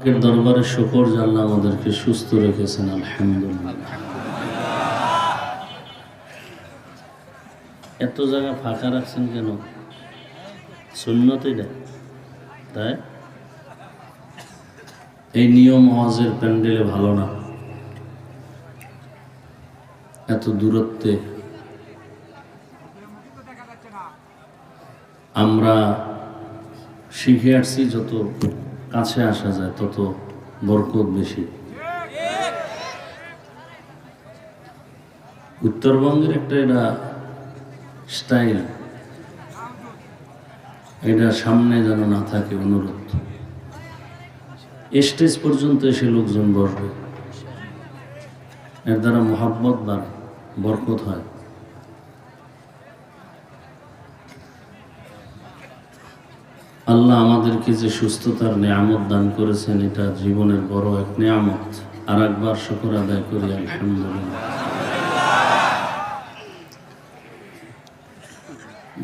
এর দরবারে শুকর যে আল্লাহ আমাদেরকে সুস্থ রেখেছেন, আলহামদুলিল্লাহ। এত জায়গা ফাঁকা রাখছেন কেন? সুন্নত এটা, তাই এই নিয়ম হজের প্যান্ডেলে ভালো না, এত দূরত্বে। আমরা শিখে আসছি যত কাছে আসা যায় তত বরকত বেশি। উত্তরবঙ্গের একটা এটা স্টাইল, এটা সামনে যেন না থাকে, অনুরোধ। স্টেজ পর্যন্ত এসে লোকজন বসবে, এর দ্বারা মোহাব্বত বাড়ে, বরকত হয়। আল্লাহ আমাদেরকে যে সুস্থতার নিয়ামত দান করেছেন, এটা জীবনের বড় এক নিয়ামত। আর একবার শুকর আদায় করি, আলহামদুলিল্লাহ।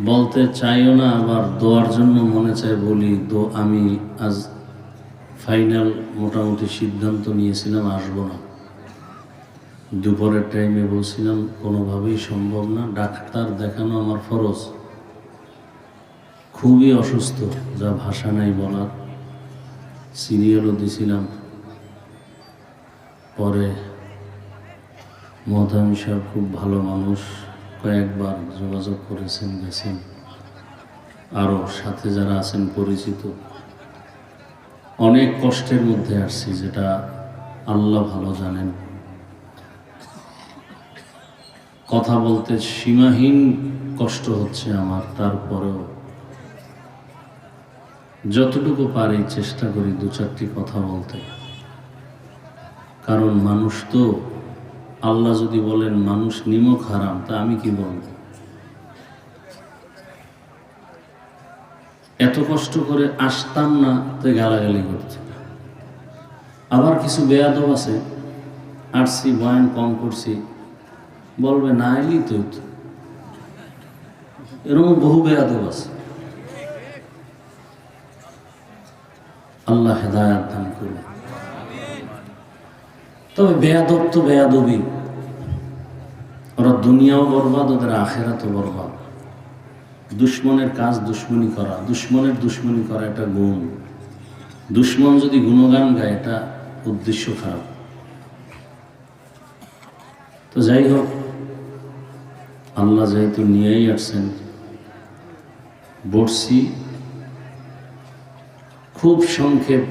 বলতে চাইও না, আবার দোয়ার জন্য মনে চায় বলি। আমি আজ ফাইনাল মোটামুটি সিদ্ধান্ত নিয়েছিলাম আসবো না। দুপুরের টাইমে বলছিলাম কোনোভাবেই সম্ভব না, ডাক্তার দেখানো আমার ফরজ। খুবই অসুস্থ, যা ভাষা নাই বলার। সিরিয়ালও দিছিলাম, পরে মহতামিম সাহেব খুব ভালো মানুষ, কয়েকবার যোগাযোগ করেছেন, গেছেন। আরও সাথে যারা আছেন পরিচিত, অনেক কষ্টের মধ্যে আসছি, যেটা আল্লাহ ভালো জানেন। কথা বলতে সীমাহীন কষ্ট হচ্ছে আমার, তারপরেও যতটুকু পারি চেষ্টা করি দু চারটি কথা বলতে। কারণ মানুষ তো, আল্লাহ যদি বলেন মানুষ নিমক হারাম, তা আমি কি বলব? এত কষ্ট করে আসতাম না, তো গালাগালি করছে। আবার কিছু বেয়াদব আছে, আসছি বয়ান কম করছি, বলবে না এলি তো। এরকম বহু বেয়াদব আছে। আল্লাহ হেদায়াত দান করবে। তবে বেয়াদব তো বেয়াদবই, ওরা দুনিয়াও বরবাদ, ওদের আখেরাতও বরবাদ। দুশ্মনের কাজ দুশ্মনী করা, দুশ্মনের দুশ্মনী করা এটা গুণ। দুশ্মন যদি গুণগান গায়, এটা উদ্দেশ্য খারাপ। তো যাই হোক, আল্লাহ যেহেতু নিয়েই আসছেন, বসছি। খুব সংক্ষেপ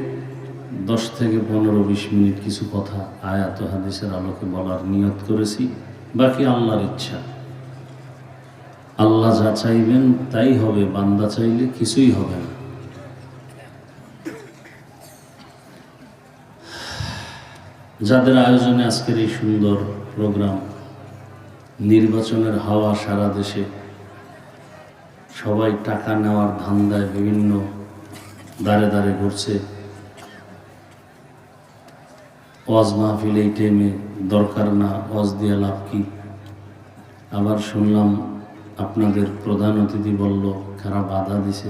10 থেকে 15-20 মিনিট কিছু কথা আয়াত ও হাদিসের আলোকে বলার নিয়ত করেছি। বাকি আল্লাহর ইচ্ছা। আল্লাহ যা চাইবেন তাই হবে, বান্দা চাইলে কিছুই হবে না। যাদের আয়োজনে আজকের এই সুন্দর প্রোগ্রাম, নির্বাচনের হাওয়া সারা দেশে, সবাই টাকা নেওয়ার ধান্দায় বিভিন্ন দাঁড়ে দাঁড়ে ঘুরছে। ওয়াজ মাহফিল এই টাইমে দরকার না, ওয়াজ দিয়ে লাভ কি? আবার শুনলাম আপনাদের প্রধান অতিথি বলল কারা বাধা দিছে।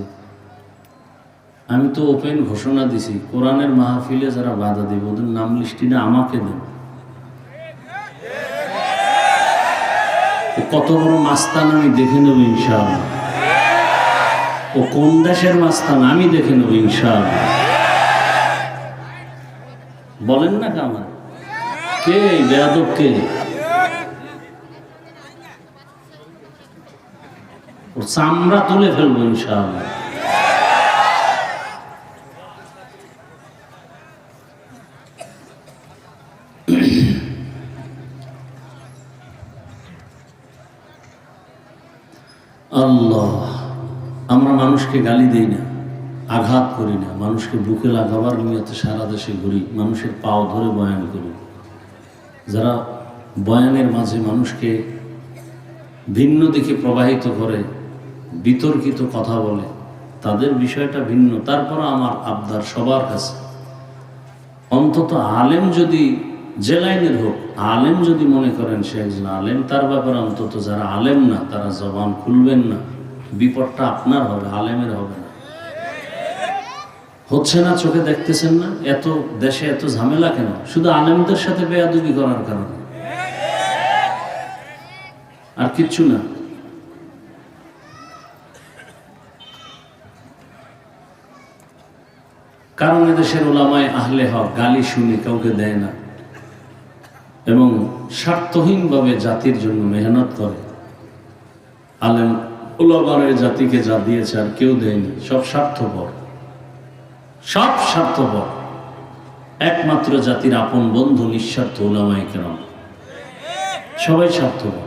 আমি তো ওপেন ঘোষণা দিছি, কোরআনের মাহফিলে যারা বাধা দিব ওদের নাম লিস্টিটা আমাকে দেন। কত বড় মাস্তান আমি দেখে নেব ইনশাআল্লাহ। ও কোন দেশের মাস্তান আমি দেখে নেব ইনশাআল্লাহ। বলেন না কামান কে বেয়াদব, কে? ওর চামড়া তুলে ফেলবো ইনশাআল্লাহ। আল্লাহ, আমরা মানুষকে গালি দেই না, আঘাত করি না, মানুষকে বুকে লাগাবার নিয়তে সারা দেশে ঘুরি, মানুষের পাও ধরে বয়ান করি। যারা বয়ানের মাঝে মানুষকে ভিন্ন দিকে প্রবাহিত করে, বিতর্কিত কথা বলে, তাদের বিষয়টা ভিন্ন। তারপর আমার আবদার সবার কাছে, অন্তত আলেম যদি যে লাইনের হোক, আলেম যদি মনে করেন সে একজন আলেম, তার ব্যাপারে অন্তত যারা আলেম না তারা জবান খুলবেন না। বিপদটা আপনার হবে, আলেমের হবে না। হচ্ছে না, চোখে দেখতেছেন না? এত দেশে এত ঝামেলা কেন? শুধু আলেমদের সাথে বেয়াদবি করার কারণে, আর কিচ্ছু না। কারণ এদেশের ওলামায়ে আহলে হক গালি শুনে কাউকে দেয় না এবং স্বার্থহীনভাবে জাতির জন্য মেহনত করে। আলেম ওলামায়ে জাতিকে যা দিয়েছে আর কেউ দেয়নি, সব স্বার্থপর, সব স্বার্থপর। একমাত্র জাতির আপন বন্ধু নিঃস্বার্থ ওলামায়ে কেরাম, সবাই স্বার্থপর।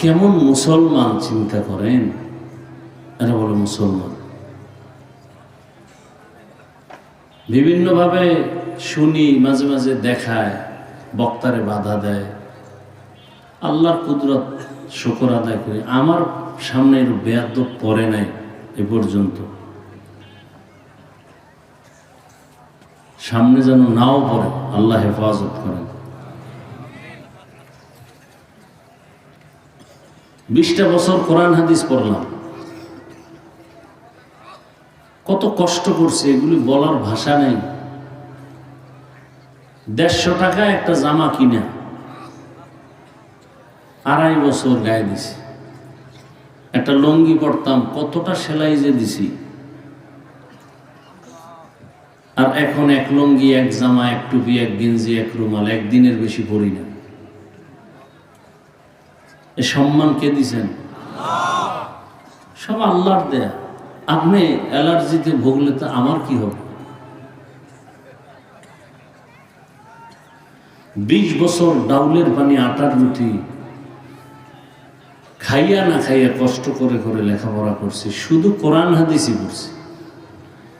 কেমন মুসলমান চিন্তা করেন, এরা বলে মুসলমান। বিভিন্নভাবে শুনি, মাঝে মাঝে দেখায়, বক্তারে বাধা দেয়। আল্লাহর কুদরত শুকর আদায় করি, আমার সামনে এর বেয়াদব পড়ে নাই এ পর্যন্ত, সামনে যেন নাও পড়ে, আল্লাহ হেফাজত করেন। 20টা বছর কোরআন হাদিস পড়লাম, কত কষ্ট করছে, এগুলি বলার ভাষা নেই। 150 টাকা একটা জামা কিনা 2.5 বছর গায়ে দিছি। একটা লুঙ্গি পরতাম, কতটা সেলাই যে দিছি, আর এখন এক লুঙ্গি, এক জামা, এক টুপি, এক গেঞ্জি, এক রুমাল, একদিনের বেশি পরি না। এ সম্মান কে দিছেন? সব আল্লাহর দেয়া। আপনি অ্যালার্জিতে ভুগলে তো আমার কি হবে? 20 বছর ডাউলের পানি, আটার রুটি খাইয়া না খাইয়া কষ্ট করে করে লেখাপড়া করছি, শুধু কোরআন হাদিসই পড়ছি।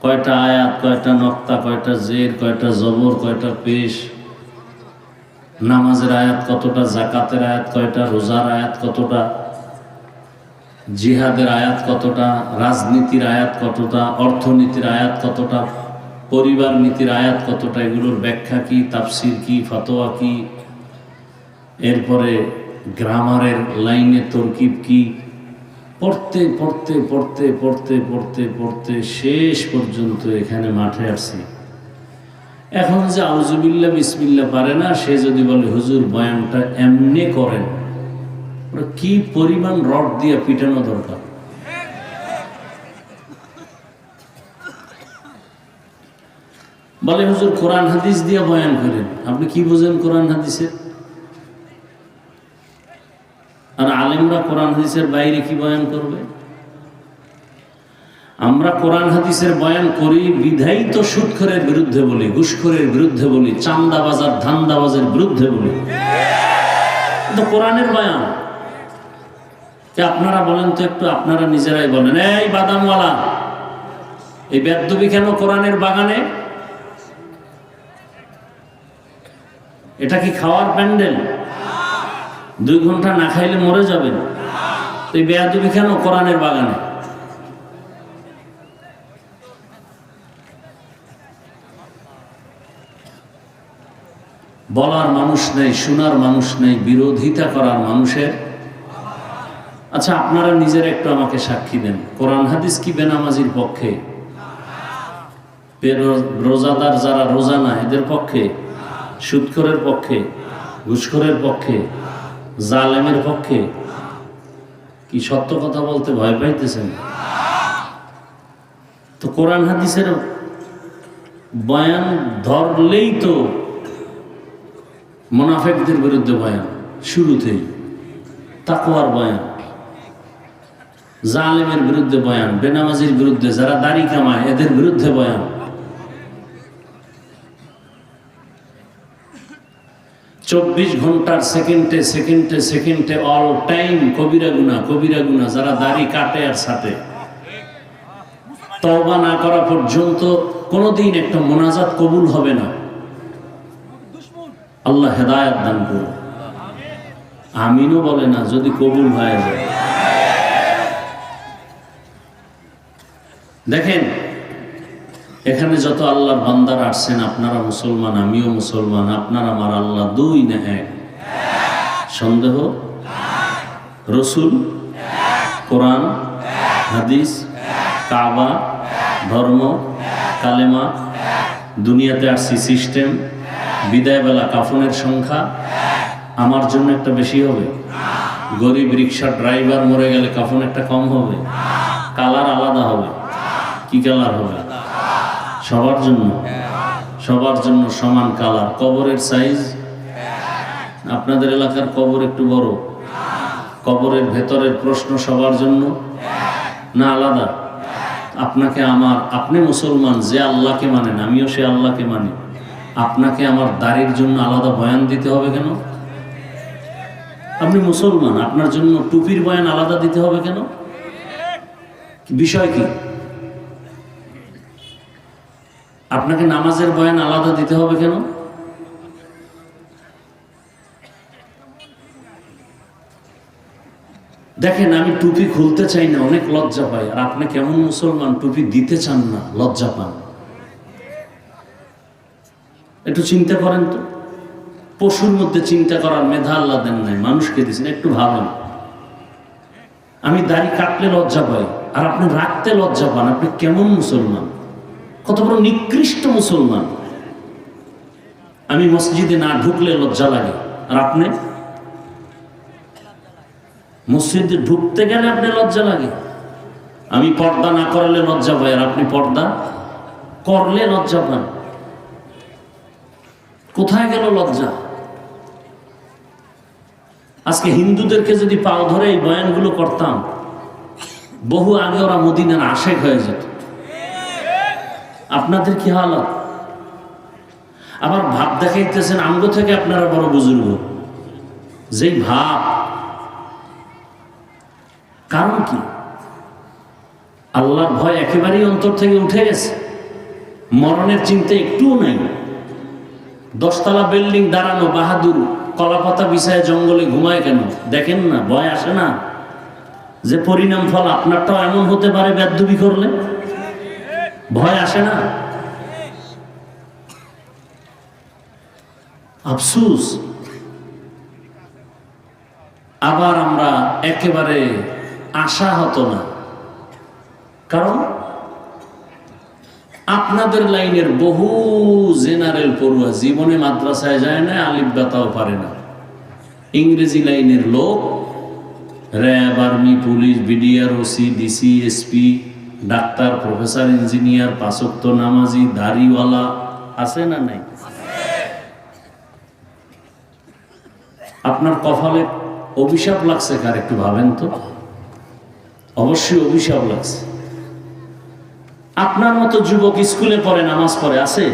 কয়টা আয়াত, কয়টা নক্তা, কয়টা জের, কয়টা জবর, কয়টা পেশ, নামাজের আয়াত কতটা, জাকাতের আয়াত কয়টা, রোজার আয়াত কতটা, জিহাদের আয়াত কতটা, রাজনীতির আয়াত কতটা, অর্থনীতির আয়াত কতটা, পরিবার নীতির আয়াত কতটা, এগুলোর ব্যাখ্যা কি, তাফসির কি, ফতোয়া কি, এরপরে গ্রামারের লাইনে তরকিব কি, পড়তে পড়তে পড়তে পড়তে পড়তে পড়তে শেষ পর্যন্ত এখানে মাঠে আসছি। এখন যে আউযুবিল্লাহ বিসমিল্লাহ পারে না, সে যদি বলে হুজুর বয়ানটা এমনি করেন, ওরা কি পরিমাণ রড দিয়ে পিটানো দরকার। বলে হুজুর কোরআন হাদিস দিয়ে বয়ান করেন, আপনি কি বোঝেন কোরআন হাদিসের? আর আলেমরা কোরআন হাদিসের বাইরে কি বয়ান করবে? আমরা কোরআন হাদিসের বয়ান করি বিধাই তো সুদখোরের বিরুদ্ধে বলি, ঘুষখোরের বিরুদ্ধে বলি, চান্দাবাজার ধান্দাবাজের বিরুদ্ধে বলি। তো কোরআনের বয়ান যে আপনারা বলেন তো একটু, আপনারা নিজেরাই বলেন, এই বাদামওয়ালা, এই বেদবি কেন কোরআনের বাগানে? এটা কি খাওয়ার প্যান্ডেল? 2 ঘন্টা না খাইলে মরে যাবেন। তো এই বেয়াদবি কেন কোরআনের বাগানে? বলার মানুষ নেই, শোনার মানুষ নেই, বিরোধিতা করার মানুষের। আচ্ছা, আপনারা নিজের একটু আমাকে সাক্ষী দেন, কোরআন হাদিস কি বেনামাজির পক্ষে? রোজাদার যারা রোজা না এদের পক্ষে? সুদখোরের পক্ষে? ঘুষখোরের পক্ষে? জালেমের পক্ষে? কি সত্য কথা বলতে ভয় পাইতেছেন? তো কোরআন হাদিসের বয়ান ধরলেই তো মুনাফিকদের বিরুদ্ধে বয়ান, শুরুতেই তাকওয়ার বয়ান, জালেমের বিরুদ্ধে বয়ান, বেনামাজির বিরুদ্ধে, যারা দাড়ি কামায় এদের বিরুদ্ধে বয়ান। চব্বিশ ঘন্টার সেকেন্ডে সেকেন্ডে সেকেন্ডে অল টাইম কবিরা গুনাহ, কবিরা গুনাহ, যারা দাড়ি কাটে আর ছাটে, তওবা না করা পর্যন্ত কোনোদিন একটা মোনাজাত কবুল হবে না। আল্লাহ হেদায়েত দান করুন। আমিনও বলে না যদি কবুল হয়ে যায়। দেখেন এখানে যত আল্লাহর বান্দারা আসছেন, আপনারা মুসলমান, আমিও মুসলমান, আপনার আমার আল্লাহ 2 না 1? সন্দেহ? রসুল, কোরআন, হাদিস, কাবা, ধর্ম, কালেমা, দুনিয়াতে আসছি সিস্টেম, বিদায়বেলা কাফনের সংখ্যা আমার জন্য একটা বেশি হবে? গরিব রিক্সা ড্রাইভার মরে গেলে কাফন একটা কম হবে? কালার আলাদা হবে? কি কালার হবে? সবার জন্য, সবার জন্য সমান কালার। কবরের সাইজ, আপনাদের এলাকার কবর একটু বড়, কবরের ভেতরের প্রশ্ন সবার জন্য না আলাদা? আপনাকে আমার, আপনি মুসলমান, যে আল্লাহকে মানেন, আমিও সে আল্লাহকে মানি, আপনাকে আমার দাড়ির জন্য আলাদা বয়ান দিতে হবে কেন? আপনি মুসলমান, আপনার জন্য টুপির বয়ান আলাদা দিতে হবে কেন? বিষয় কি? আপনাকে নামাজের বয়ান আলাদা দিতে হবে কেন? দেখেন, আমি টুপি খুলতে চাই না, অনেক লজ্জা পাই, আর আপনি কেমন মুসলমান টুপি দিতে চান না, লজ্জা পান? একটু চিন্তা করেন তো। পশুর মধ্যে চিন্তা করার মেধা আল্লাহ দেন নাই, মানুষকে দিয়েছেন। একটু ভাবেন, আমি দাড়ি কাটলে লজ্জা পাই আর আপনি রাখতে লজ্জা পান, আপনি কেমন মুসলমান? কত বড় নিকৃষ্ট মুসলমান! আমি মসজিদে না ঢুকলে লজ্জা লাগে, আর আপনি মসজিদে ঢুকতে গেলে আপনি লজ্জা লাগে। আমি পর্দা না করলে লজ্জা পাই, আর আপনি পর্দা করলে লজ্জা পান। কোথায় গেল লজ্জা? আজকে হিন্দুদেরকে যদি পাও ধরে এই বয়ানগুলো করতাম, বহু আগে ওরা মদিনার আশেক হয়ে যেত। আপনাদের কি হালত? আবার ভাব দেখাইতেছেন আমগো থেকে আপনারা বড় বুজুর্গ, যেই ভাব। কারণ কি? আল্লাহর ভয় একেবারেই অন্তর থেকে উঠে গেছে, মরণের চিন্তা একটুও নাই। 10 তলা বিল্ডিং দাঁড়ানো বাহাদুর কলাপাতা বিছায় জঙ্গলে ঘুমায় কেন? দেখেন না, ভয় আসে না যে পরিণাম ফল আপনারটাও এমন হতে পারে বেয়াদবি করলে? ভয় আসে না? আফসোস। আবার আমরা একেবারে আশাহত না, কারণ আপনাদের লাইনের বহু জেনারেল পড়ুয়া জীবনে মাদ্রাসায় যায় না, আলিফ বাতাও পারে না। ইংরেজি লাইনের লোক, RAB, army, police, BDR, OC, DC, SP, doctor, professor, engineer, 5 ওয়াক্ত নামাজি, দাড়িওয়ালা আছে না নাই? আপনার কপালে অভিশাপ লাগছে কার? একটু ভাবেন তো। অবশ্যই অভিশাপ লাগছে। আপনার মতো যুবক স্কুলে পড়ে, নামাজ পড়ে, আছে?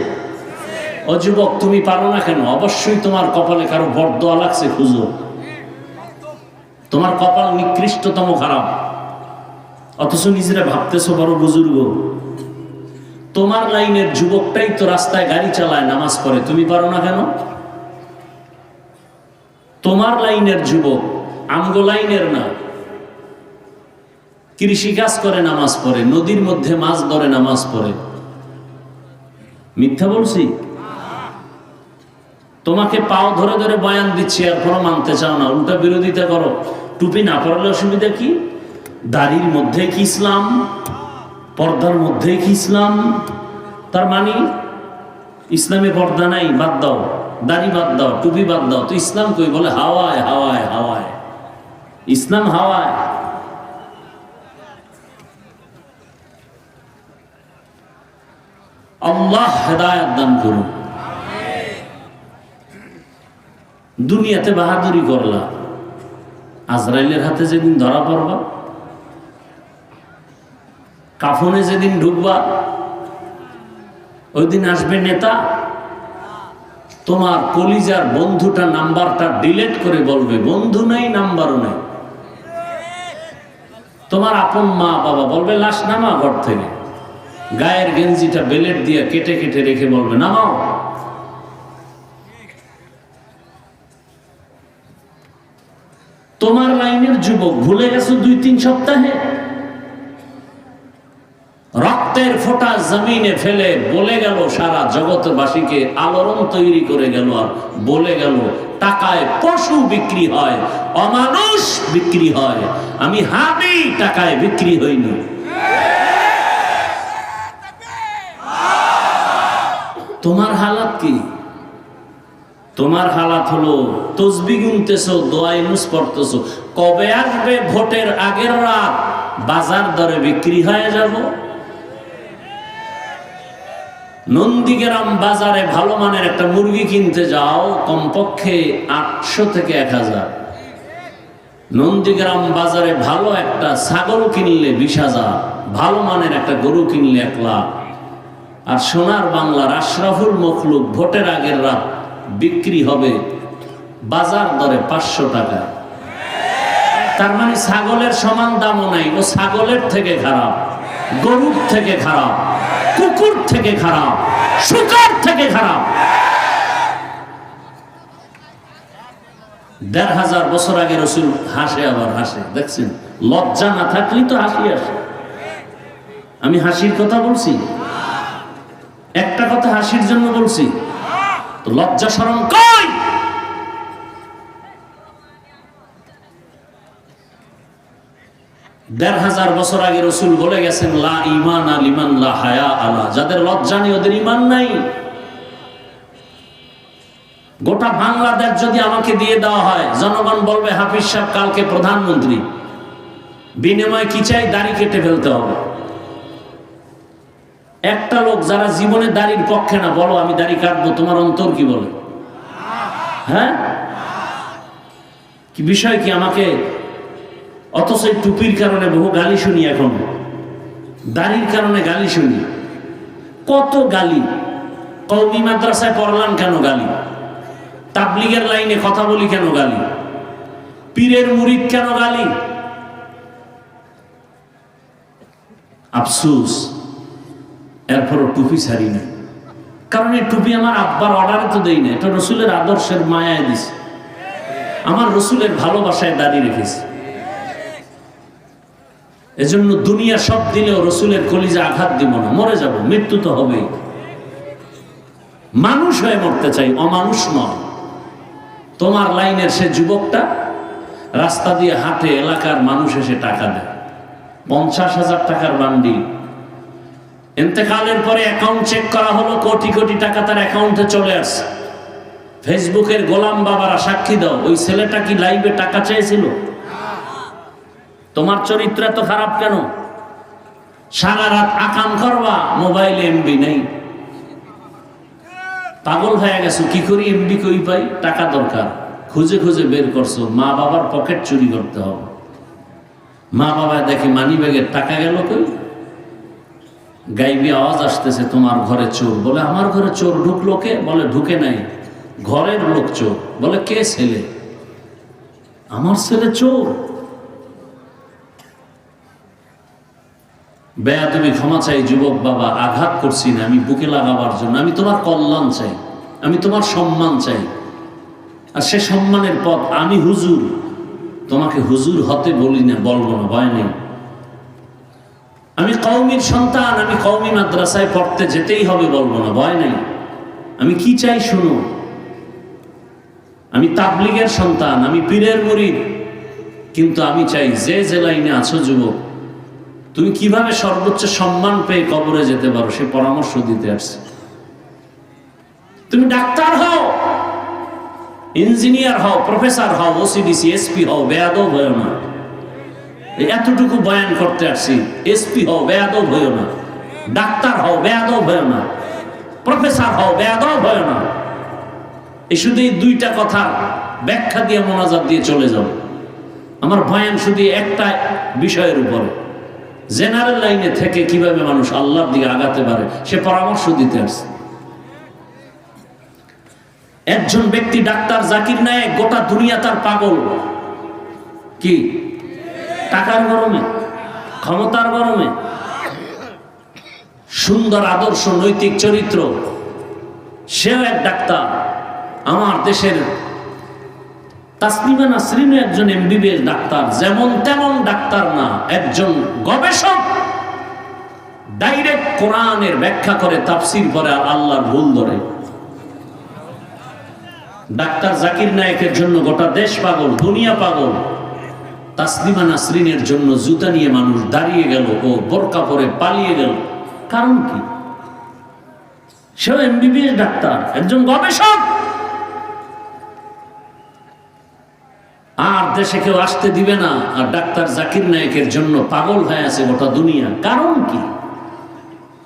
ও যুবক, তুমি পারো না কেন? অবশ্যই তোমার কপালে কারো বরদোয়া লাগছে, খুঁজো। তোমার কপাল নিকৃষ্টতম খারাপ, অথচ নিজেরা ভাবতেছো বড় বুজুর্গ। তোমার লাইনের যুবকটাই তো রাস্তায় গাড়ি চালায়, নামাজ পড়ে, তুমি পারো না কেন? তোমার লাইনের যুবক, আমগো লাইনের না। কৃষি কাজ করে, নামাজ পড়ে, নদীর মধ্যে মাছ ধরে, নামাজ পড়ে। মিথ্যা বলছি? তোমাকে পাও ধরে ধরে বয়ান দিচ্ছি, এরপরও মানতে চাও না, উল্টা বিরোধিতা করো। টুপি না পড়লে অসুবিধা কি? দাড়ির মধ্যে কি ইসলাম? পর্দার মধ্যে কি ইসলাম? তার মানে ইসলামে পর্দা নাই, বাদ দাও, দাড়ি বাদ দাও, টুপি বাদ দাও, তো ইসলাম কই? বলে হাওয়ায় হাওয়ায় হাওয়ায়। ইসলাম হাওয়ায়। আল্লাহ হেদায়েত দান করুন। দুনিয়াতে বাহাদুরি করলা, আজরাইলের হাতে যেদিন ধরা পড়বা, কাফনে যেদিন ঢুকবা, ওই দিন আসবে নেতা, তোমার কলিজার বন্ধুটা নাম্বারটা ডিলিট করে বলবে বন্ধু নাই, নাম্বারও নাই। তোমার আপন মা বাবা বলবে লাশ নামা ঘর থেকে, গায়ের গেঞ্জিটা বেলেট দিয়ে কেটে কেটে রেখে বলবে নামাও। তোমার লাইনের যুবক ভুলে গেছো 2-3 সপ্তাহে? রক্তের ফোঁটা জমিনে ফেলে বলে গেল সারা জগৎবাসীকে, আলোড়ন তৈরি করে গেল আর বলে গেল টাকায় পশু বিক্রি হয়, অমানুষ বিক্রি হয়, আমি হাবি টাকায় বিক্রি হইনি। তোমার হালাত কি? তোমার হালাত হলো তসবিহ গুনতেছো, দোয়া ইউনুস পড়তেছো, কবে আসবে ভোটের আগের রাত বাজার দরে বিক্রি হয়ে যাব। নন্দীগ্রাম বাজারে ভালো মানের একটা মুরগি কিনতে যাও, কমপক্ষে 800 থেকে 1000। নন্দীগ্রাম বাজারে ভালো একটা ছাগল কিনলে 20,000, ভালো মানের একটা গরু কিনলে 1 লাখ। আর সোনার বাংলার আশরাফুল মখলুক ভোটের আগের রাত বিক্রি হবে বাজার দরে 500 টাকা। তার মানে ছাগলের সমান দামও নাই, ও ছাগলের থেকে খারাপ, গরুর থেকে খারাপ, কুকুর থেকে খারাপ, শুকর থেকে খারাপ। 1500 বছর আগে রসুল হাসে, আবার হাসে, দেখছেন? লজ্জা না থাকলেই তো হাসি আসে। আমি হাসির কথা বলছি, একটা কথা হাসির জন্য বলছি, তো লজ্জা শরম কই? দেড় হাজার বছর আগে রসুল বলে গেছেন, লা ঈমান লিমান লা হায়া আলা, যাদের লজ্জা নেই ওদের ঈমান নাই। গোটা বাংলাদেশ যদি আমাকে দিয়ে দেওয়া হয়, জনগণ বলবে হাফিজ সাহেব কালকে প্রধানমন্ত্রী, বিনিময়ে কি চাই? দাড়ি কেটে ফেলতে হবে। একটা লোক যারা জীবনে দাড়ির পক্ষে না, বলো আমি দাড়ি কাটবো, তোমার অন্তর কি বলে? হ্যাঁ, কি বিষয় কি? আমাকে অথচ এই টুপির কারণে বহু গালি শুনি, এখন দাড়ির কারণে গালি শুনি, কত গালি। কওমি মাদ্রাসায় পড়লাম কেন গালি, তাবলিগের লাইনে কথা বলি কেন গালি, পীরের মুরিদ কেন গালি। আফসোস, এরপরও টুপি ছাড়ি না, কারণ এই টুপি আমার আব্বার অর্ডারে তো দেই না, এটা রসুলের আদর্শের মায়ায় দিছে, আমার রসুলের ভালোবাসায় দাঁড়িয়ে রেখেছে। এজন্য দুনিয়া সব দিলেও রসুলের কলিজা আঘাত দিব না, মরে যাব, মৃত্যু তো হবেই। মানুষ হয়ে মরতে চাই, অমানুষ নয়। তোমার লাইনের সে যুবকটা রাস্তা দিয়ে হাঁটে, এলাকার মানুষ এসে টাকা দেয়, 50,000 টাকার বান্ডিল। ইন্তেকালের পরে অ্যাকাউন্ট চেক করা হলো, কোটি কোটি টাকা তার অ্যাকাউন্টে চলে আসছে। ফেসবুকের গোলাম বাবারা সাক্ষী দাও, ওই ছেলেটা কি লাইভে টাকা চেয়েছিল? তোমার চরিত্র এত খারাপ কেন? সারা রাত আকাম করবা, মোবাইলে এমবি নেই, পাগল হয়ে গেছো। কি করি এমবি কই পাই? টাকা দরকার, খুঁজে খুঁজে বের করছো। মা বাবার পকেট চুরি করতে হবে, মা বাবা দেখে মানি ব্যাগের টাকা গেল কই। গাইবি আওয়াজ আসতেছে, তোমার ঘরে চোর। বলে আমার ঘরে চোর ঢুকলো কে? বলে ঢুকে নাই, ঘরের লোক চোর। বলে কে? ছেলে। আমার ছেলে চোর? বেয়াদবি, ক্ষমা চাই যুবক বাবা, আঘাত করছি না, আমি বুকে লাগাবার জন্য। আমি তোমার কল্যাণ চাই, আমি তোমার সম্মান চাই, আর সে সম্মানের পথ আমি হুজুর। তোমাকে হুজুর হতে বলি না, বলবো না, ভয় নেই। আমি কওমির সন্তান, আমি কওমি মাদ্রাসায় পড়তে যেতেই হবে, বলবো না, ভয় নেই। আমি কি চাই শুনো, আমি তাবলিগের সন্তান, আমি পীরের মুরিদ, কিন্তু আমি চাই যে যে লাইনে আছো যুবক, তুমি কিভাবে সর্বোচ্চ সম্মান পেয়ে কবরে যেতে পারো সে পরামর্শ দিতে আসছে। তুমি ডাক্তার হও, ইঞ্জিনিয়ার হও, প্রফেসর হও, ওসিডিসি, এসপি হও, বেয়াদব হয়েও না। এতটুকু বয়ান করতে আসছি, এসপি হও, বেয়াদব হয়েও না। ডাক্তার হও, বেয়াদব হয়েও না। প্রফেসর হও, বেয়াদব হয়েও না। এই শুধু এই দুইটা কথা ব্যাখ্যা দিয়ে মোনাজাত দিয়ে চলে যাও। আমার বয়ান শুধু একটা বিষয়ের উপরে, জেনারেল লাইনে থেকে কিভাবে মানুষ আল্লাহর দিকে আগাতে পারে সে পরামর্শ দিতে আসছে। একজন ব্যক্তি ডাক্তার জাকির নায়েক, গোটা দুনিয়া তার পাগল। কি? টাকার গরমে, ক্ষমতার গরমে, সুন্দর আদর্শ, নৈতিক চরিত্র, সেও এক ডাক্তার। আমার দেশের তাসনিমা নাসরিনও একজন এমবিবিএস ডাক্তার, যেমন তেমন ডাক্তার না, একজন গবেষক। ডাইরেক্ট কোরআনের ব্যাখ্যা করে, তাফসীর করে, আর আল্লাহর ভুল ধরে। ডাক্তার জাকির নায়েকের জন্য গোটা দেশ পাগল, দুনিয়া পাগল। তাসলিমা নাসরিনের জন্য জুতা নিয়ে মানুষ দাঁড়িয়ে গেল, ও বোরকা পরে পালিয়ে গেল। কারণ কি? সেও এমবিবিএস ডাক্তার, একজন গবেষক, আর দেশে কেউ আসতে দিবে না। আর ডাক্তার জাকির নায়েকের জন্য পাগল হয়ে আছে গোটা দুনিয়া। কারণ কি?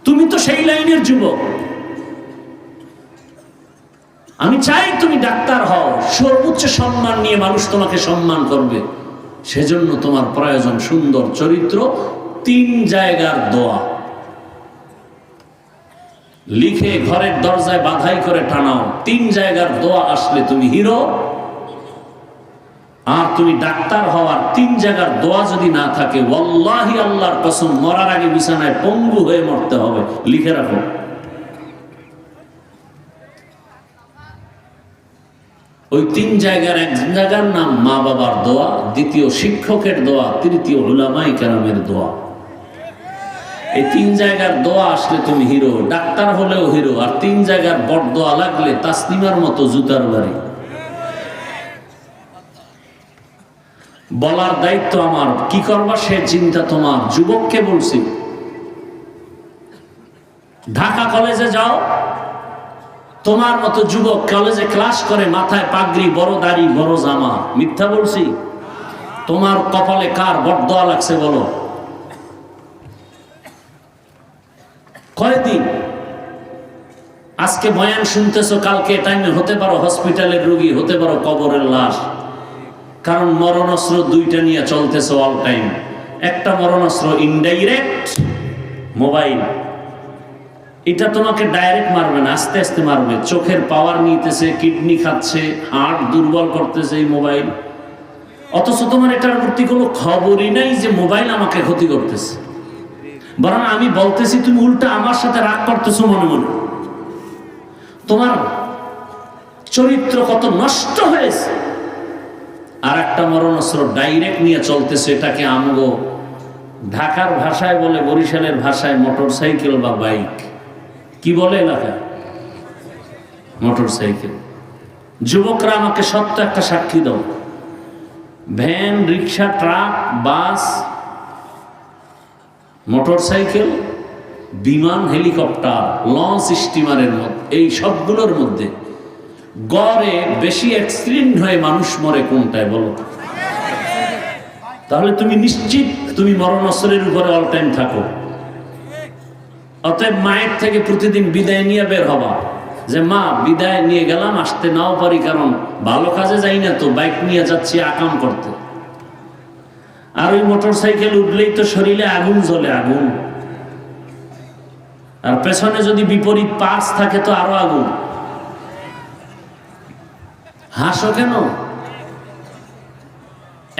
তুমি তো সেই লাইনের যুবক। আমি চাই তুমি ডাক্তার হও, সর্বোচ্চ সম্মান নিয়ে মানুষ তোমাকে সম্মান করবে। সেজন্য তোমার প্রয়োজন সুন্দর চরিত্র, 3 জায়গার দোয়া লিখে ঘরের দরজায় বাধাই করে টানাও। 3 জায়গার দোয়া আসলে তুমি হিরো। আর তুমি ডাক্তার হওয়ার 3 জায়গার দোয়া যদি না থাকে, ওয়াল্লাহি আল্লাহর কসম, মরার আগে বিছানায় পঙ্গু হয়ে মরতে হবে। লিখে রাখো। ওই 3 জায়গার এক জায়গার নাম মা বাবার দোয়া, দ্বিতীয় শিক্ষকের দোয়া, তৃতীয় উলামায়ে কেরামের দোয়া। এই 3 জায়গার দোয়া আসলে তুমি হিরো। ডাক্তার হলেও হিরো। আর 3 জায়গার বড় দোয়া লাগলে তাসলিমার মতো জুতার বাড়ি। বলার দায়িত্ব আমার, কি করবা সে চিন্তা তোমার। যুবককে বলছি, ঢাকা কলেজে যাও, তোমার মতো যুবক কলেজে ক্লাস করে, মাথায় পাগড়ি, বড় দাড়ি, বড় জামা। মিথ্যা বলছি? তোমার কপালে কার বরদোয়া লাগছে বলো? কয়দিন আজকে বয়ান শুনতেছো, কালকে টাইমে হতে পারো হসপিটালের রোগী, হতে পারো কবরের লাশ। কারণ মরণাস্ত্র 2টা নিয়ে চলতেছে অল টাইম। একটা মরণাস্ত্র ইনডাইরেক্ট, মোবাইল। এটা তোমাকে ডাইরেক্ট মারবে না, আস্তে আস্তে মারবে। চোখের পাওয়ার নিতেছে, কিডনি খাচ্ছে, হার্ট দুর্বল করতেছে এই মোবাইল। অথচ তোমার এটার প্রতি কোনো খবরই নাই যে মোবাইল আমাকে ক্ষতি করতেছে। বরং আমি বলতেছি, তুমি উল্টা আমার সাথে রাগ করতেছো মনে মনে। তোমার চরিত্র কত নষ্ট হয়েছে। আর একটা মরণাস্ত্র ডাইরেক্ট নিয়ে চলতেছে, এটাকে আমগো ঢাকার ভাষায় বলে, বরিশালের ভাষায় মোটর সাইকেল বা বাইক। কি বলে এলাকায়? Motor cycle. যুবকরা আমাকে সত্য একটা সাক্ষী দাও। ভ্যান, রিক্সা, ট্রাক, বাস, মোটর সাইকেল, বিমান, হেলিকপ্টার, লঞ্চ, স্টিমারের মধ্যে, এই সবগুলোর মধ্যে গড়ে বেশি অ্যাক্সিডেন্ট হয়ে মানুষ মরে কোনটায় বলো? তাহলে তুমি নিশ্চিত তুমি মরণাস্ত্রের উপরে অল টাইম থাকো। অতএব মায়ের থেকে প্রতিদিন বিদায় নিয়ে বের হবা, যে মা বিদায় নিয়ে গেলাম, আসতে নাও পারি, কারণ ভালো কাজে যাই না তো, বাইক নিয়ে যাচ্ছি আকাম করতে। আর ওই মোটর সাইকেল উঠলেই তো শরীরে আগুন জ্বলে, আগুন। আর পেছনে যদি বিপরীত পাশ থাকে তো আরো আগুন। হাসো কেন?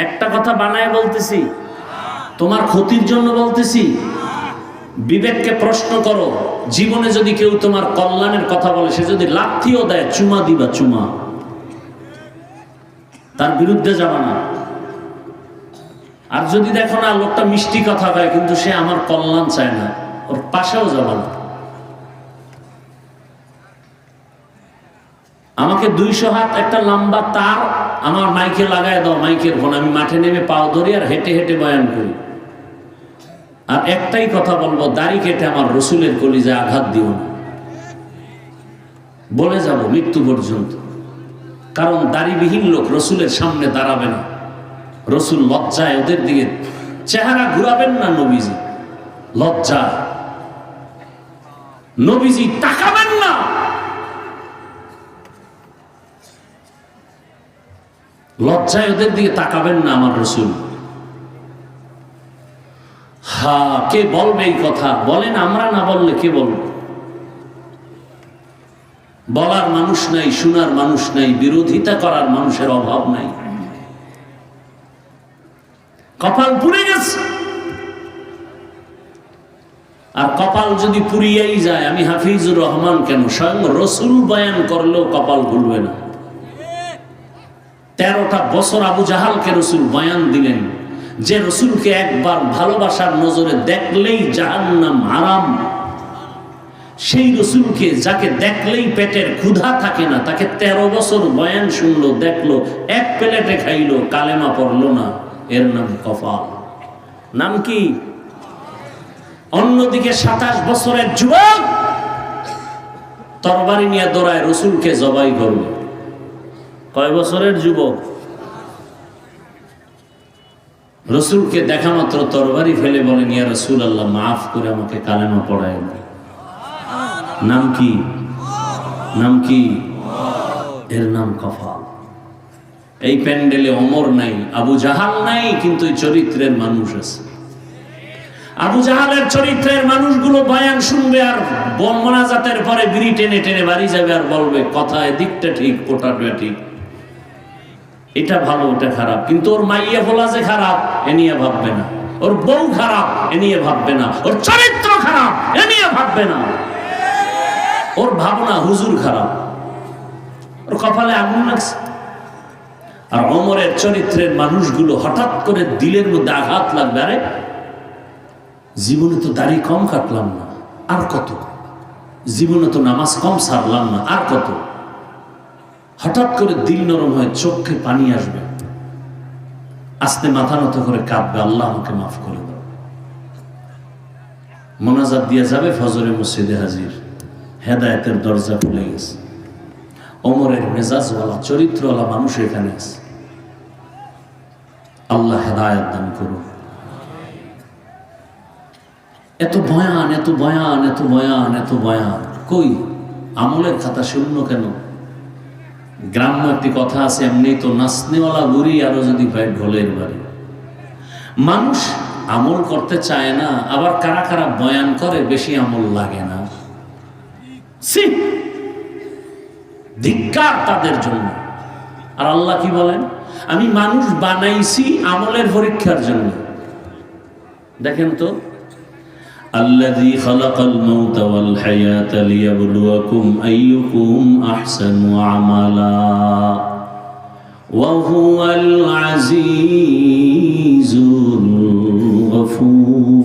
একটা কথা বানায় বলতেছি, তোমার ক্ষতির জন্য বলতেছি। বিবেককে প্রশ্ন করো, জীবনে যদি কেউ তোমার কল্যাণের কথা বলে, সে যদি লাথিও দেয়, চুমা দিবা, চুমা। তার বিরুদ্ধে যাবা না। আর যদি দেখো না লোকটা মিষ্টি কথা কয়, কিন্তু সে আমার কল্যাণ চায় না, ওর পাশেও যাবা না। আমাকে 200 হাত একটা লম্বা তার আমার মাইকে লাগায় দাও, মাইকের ফোন। আমি মাঠে নেমে পাও ধরি আর হেঁটে হেঁটে বয়ান করি। আর একটাই কথা বলবো, দাড়ি কেটে আমার রসুলের কলিজায় আঘাত দিও না। বলে যাব মৃত্যু পর্যন্ত। কারণ দাড়িবিহীন লোক রসুলের সামনে দাঁড়াবে না। রসুল লজ্জায় ওদের দিকে চেহারা ঘুরাবেন না। নবীজি লজ্জা, নবীজি তাকাবেন না। লজ্জায় ওদের দিকে তাকাবেন না আমার রসুল। কে বলবে এই কথা? বলেন, আমরা না বললে কে বলবে? বলার মানুষ নাই, শোনার মানুষ নাই, বিরোধিতা করার মানুষের অভাব নাই। কপাল পুড়ে গেছে। আর কপাল যদি পুড়িয়েই যায়, আমি হাফিজুর রহমান কেন, স্বয়ং রসুল বয়ান করলেও কপাল ভুলবে না। 13টা বছর আবু জাহালকে রসুল বয়ান দিলেন, যে রসুলকে একবার ভালোবাসার নজরে দেখলেই জাহান্নাম হারাম, সেই রসুলকে যাকে দেখলেই পেটের ক্ষুধা থাকে না, তাকে 13 বছর বয়ান শুনলো, দেখলো, এক প্লেটে খাইলো, কালেমা পড়লো না, এর নাম কফাল। নাম কি? অন্যদিকে 27 বছরের যুবক তরবারি নিয়ে দৌড়ায় রসুলকে জবাই করবে। কয় বছরের যুবক? রসুলকে দেখা মাত্র তরবারি ফেলে বলেন, ইয়া রাসূলুল্লাহ, মাফ করে আমাকে কালেমা পড়ায়। নাম কি? নাম কি? এর নাম কফাল। এই প্যান্ডেলে ওমর নাই, আবু জাহাল নাই, কিন্তু এই চরিত্রের মানুষ আছে। আবু জাহালের চরিত্রের মানুষগুলো বয়ান শুনবে আর মোনাজাতের পরে বিড়ি টেনে টেনে বাড়ি যাবে আর বলবে, কথা এদিকটা ঠিক, ওটা ঠিক, এটা ভালো ওটা খারাপ, কিন্তু ওর মাইয়া বলা যে খারাপ এ নিয়ে ভাববে না, ওর বউ খারাপ এ নিয়ে ভাববে না, ওর চরিত্র খারাপ এ নিয়ে ভাববে না, ওর ভাবনা হুজুর খারাপ, ওর কপালে আগুন লাগছে। আর ওমরের চরিত্রের মানুষগুলো হঠাৎ করে দিলের মধ্যে আঘাত লাগবে, আরে জীবনে তো দাড়ি কম কাটলাম না, আর কত, জীবনে তো নামাজ কম সারলাম না, আর কত। হঠাৎ করে দিল নরম হয়ে চোখে পানি আসবে, আস্তে মাথা নত করে কাঁদবে, আল্লাহ আমাকে মাফ করে দাও। মোনাজাত দিয়ে যাবে, ফজরে মসজিদে হাজির, হেদায়েতের দরজা খুলে গেছে। ওমরের মেজাজওয়ালা চরিত্রওয়ালা মানুষ এখানে আছে। আল্লাহ হেদায়েত দান করুন। এত বয়ান, এত বয়ান, এত বয়ান, এত বয়ান, কই আমলের খাতা শূন্য কেন? গ্রাম্য একটি কথা আছে, এমনি তো নাচনেওয়ালা বুড়ি আরো যদি ভাই ঢোলের বাড়ি। মানুষ আমল করতে চায় না, আবার কারা কারা বয়ান করে বেশি আমল লাগে না। ধিক্কার তাদের জন্য। আর আল্লাহ কি বলেন? আমি মানুষ বানাইছি আমলের পরীক্ষার জন্য। দেখেন তো, الذي خلق الموت والحياة ليبلوكم أيكم أحسن عملا وهو العزيز الغفور।